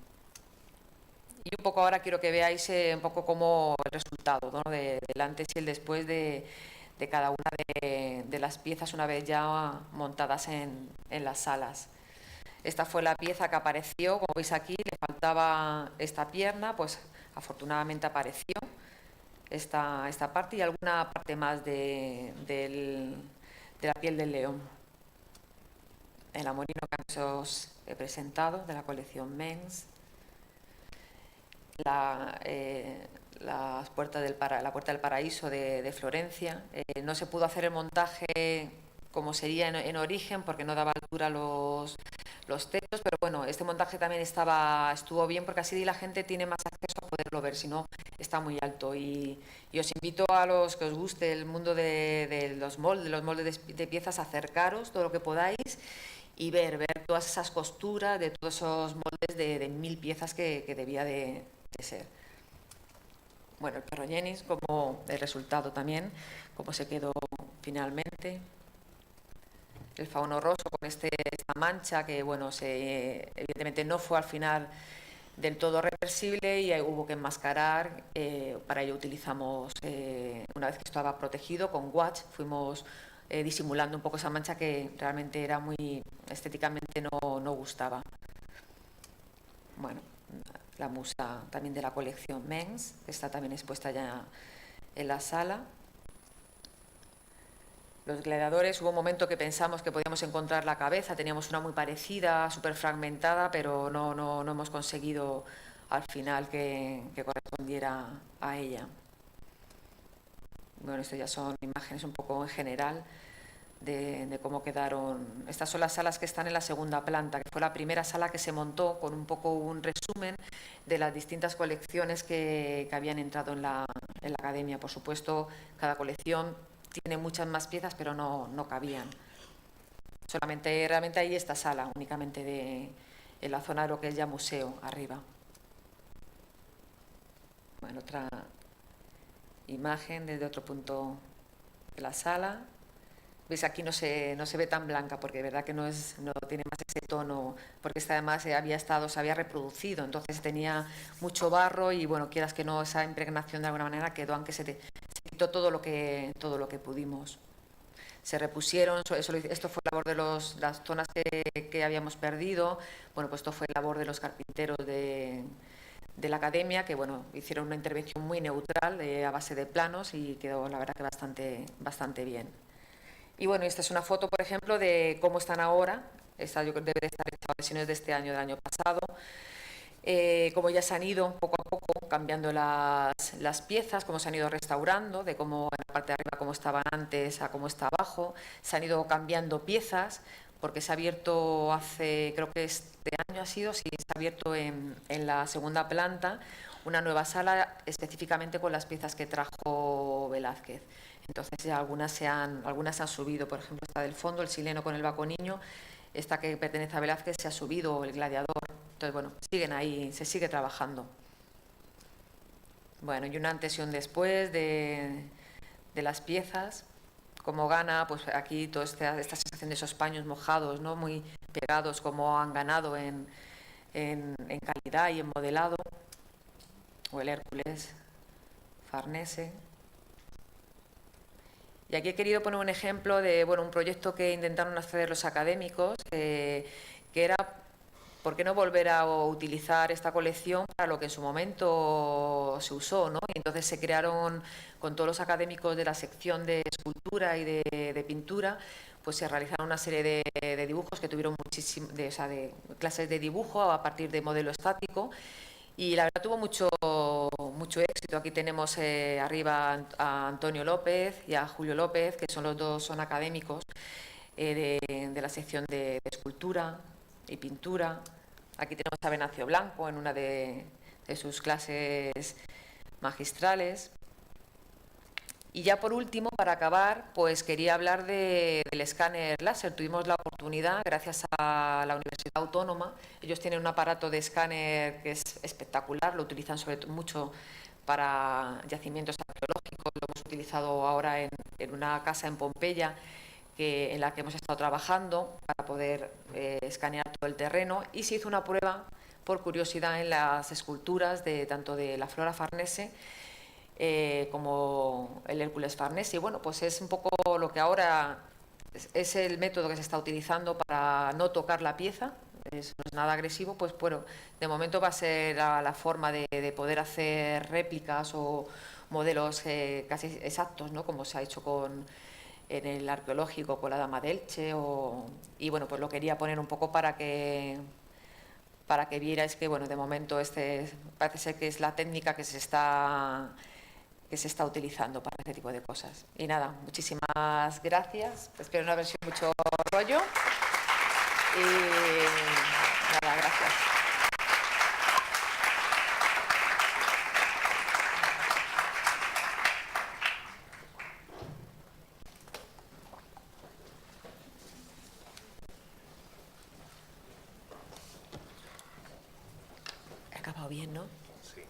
Y un poco ahora quiero que veáis un poco como el resultado, ¿no? del antes y el después de cada una de las piezas una vez ya montadas en las salas. Esta fue la pieza que apareció, como veis aquí, le faltaba esta pierna, pues afortunadamente apareció esta parte y alguna parte más de la piel del león. El amorino que os he presentado, de la colección Mens. La puerta del paraíso de Florencia. No se pudo hacer el montaje como sería en origen porque no daba altura los techos, pero bueno, este montaje también estuvo bien porque así la gente tiene más acceso a poderlo ver, si no está muy alto. Y os invito a los que os guste el mundo de los moldes de piezas, acercaros todo lo que podáis y ver todas esas costuras de todos esos moldes de 1000 piezas que debía de ser. Bueno, el perro Jenis, como el resultado también, cómo se quedó finalmente. El fauno roso con esta mancha que, bueno, evidentemente no fue al final del todo reversible y hubo que enmascarar. Para ello utilizamos, una vez que estaba protegido, con watch fuimos disimulando un poco esa mancha que realmente era muy estéticamente no gustaba. Bueno, la musa también de la colección Mengs, que está también expuesta ya en la sala. Los gladiadores, hubo un momento que pensamos que podíamos encontrar la cabeza, teníamos una muy parecida, súper fragmentada, pero no hemos conseguido al final que correspondiera a ella. Bueno, esto ya son imágenes un poco en general de cómo quedaron. Estas son las salas que están en la segunda planta, que fue la primera sala que se montó con un poco un resumen de las distintas colecciones que habían entrado en la academia. Por supuesto, cada colección tiene muchas más piezas, pero no cabían. Solamente, realmente hay esta sala, únicamente en la zona de lo que es ya museo, arriba. Bueno, otra imagen desde otro punto de la sala. ¿Veis? Aquí no se ve tan blanca, porque de verdad que no tiene más ese tono, porque esta además se había reproducido, entonces tenía mucho barro y, bueno, quieras que no, esa impregnación de alguna manera quedó, aunque se quitó todo lo que pudimos. Se repusieron, esto fue labor de las zonas que habíamos perdido. Bueno, pues esto fue labor de los carpinteros de la academia, que, bueno, hicieron una intervención muy neutral a base de planos y quedó, la verdad, que bastante bien. Y bueno, esta es una foto, por ejemplo, de cómo están ahora. Esta yo creo que debe de estar hecha versiones de este año, del año pasado. Cómo ya se han ido poco a poco cambiando las piezas, cómo se han ido restaurando, de cómo en la parte de arriba cómo estaban antes a cómo está abajo. Se han ido cambiando piezas, porque se ha abierto hace, creo que este año ha sido, sí, se ha abierto en la segunda planta una nueva sala específicamente con las piezas que trajo Velázquez. Entonces ya algunas se han subido, por ejemplo, esta del fondo, el sileno con el Baconiño, esta que pertenece a Velázquez se ha subido, el gladiador. Entonces, bueno, siguen ahí, se sigue trabajando. Bueno, y un antes y un después de las piezas. Como gana, pues aquí toda esta sensación de esos paños mojados, ¿no? Muy pegados, como han ganado en calidad y en modelado. O el Hércules Farnese. Y aquí he querido poner un ejemplo de, bueno, un proyecto que intentaron hacer los académicos, que era, ¿por qué no volver a utilizar esta colección para lo que en su momento se usó, ¿no? Y entonces se crearon, con todos los académicos de la sección de escultura y de pintura, pues se realizaron una serie de dibujos que tuvieron de clases de dibujo a partir de modelo estático. Y la verdad tuvo mucho éxito. Aquí tenemos arriba a Antonio López y a Julio López, que son académicos de la sección de escultura y pintura. Aquí tenemos a Venancio Blanco en una de sus clases magistrales. Y ya por último, para acabar, pues quería hablar del escáner láser. Tuvimos la oportunidad, gracias a la Universidad Autónoma, ellos tienen un aparato de escáner que es espectacular, lo utilizan sobre todo mucho para yacimientos arqueológicos, lo hemos utilizado ahora en una casa en Pompeya, en la que hemos estado trabajando para poder escanear todo el terreno, y se hizo una prueba por curiosidad en las esculturas tanto de la Flora Farnese como el Hércules Farnese. Y bueno, pues es un poco lo que ahora es el método que se está utilizando para no tocar la pieza. No es nada agresivo, pues bueno, de momento va a ser la forma de poder hacer réplicas o modelos casi exactos, ¿no? Como se ha hecho en el arqueológico con la Dama de Elche. Y bueno, pues lo quería poner un poco para que vierais que, bueno, de momento parece ser que es la técnica que se está utilizando para este tipo de cosas. Y nada, muchísimas gracias. Espero no haber sido mucho rollo. Y nada, gracias. He acabado bien, ¿no? Sí.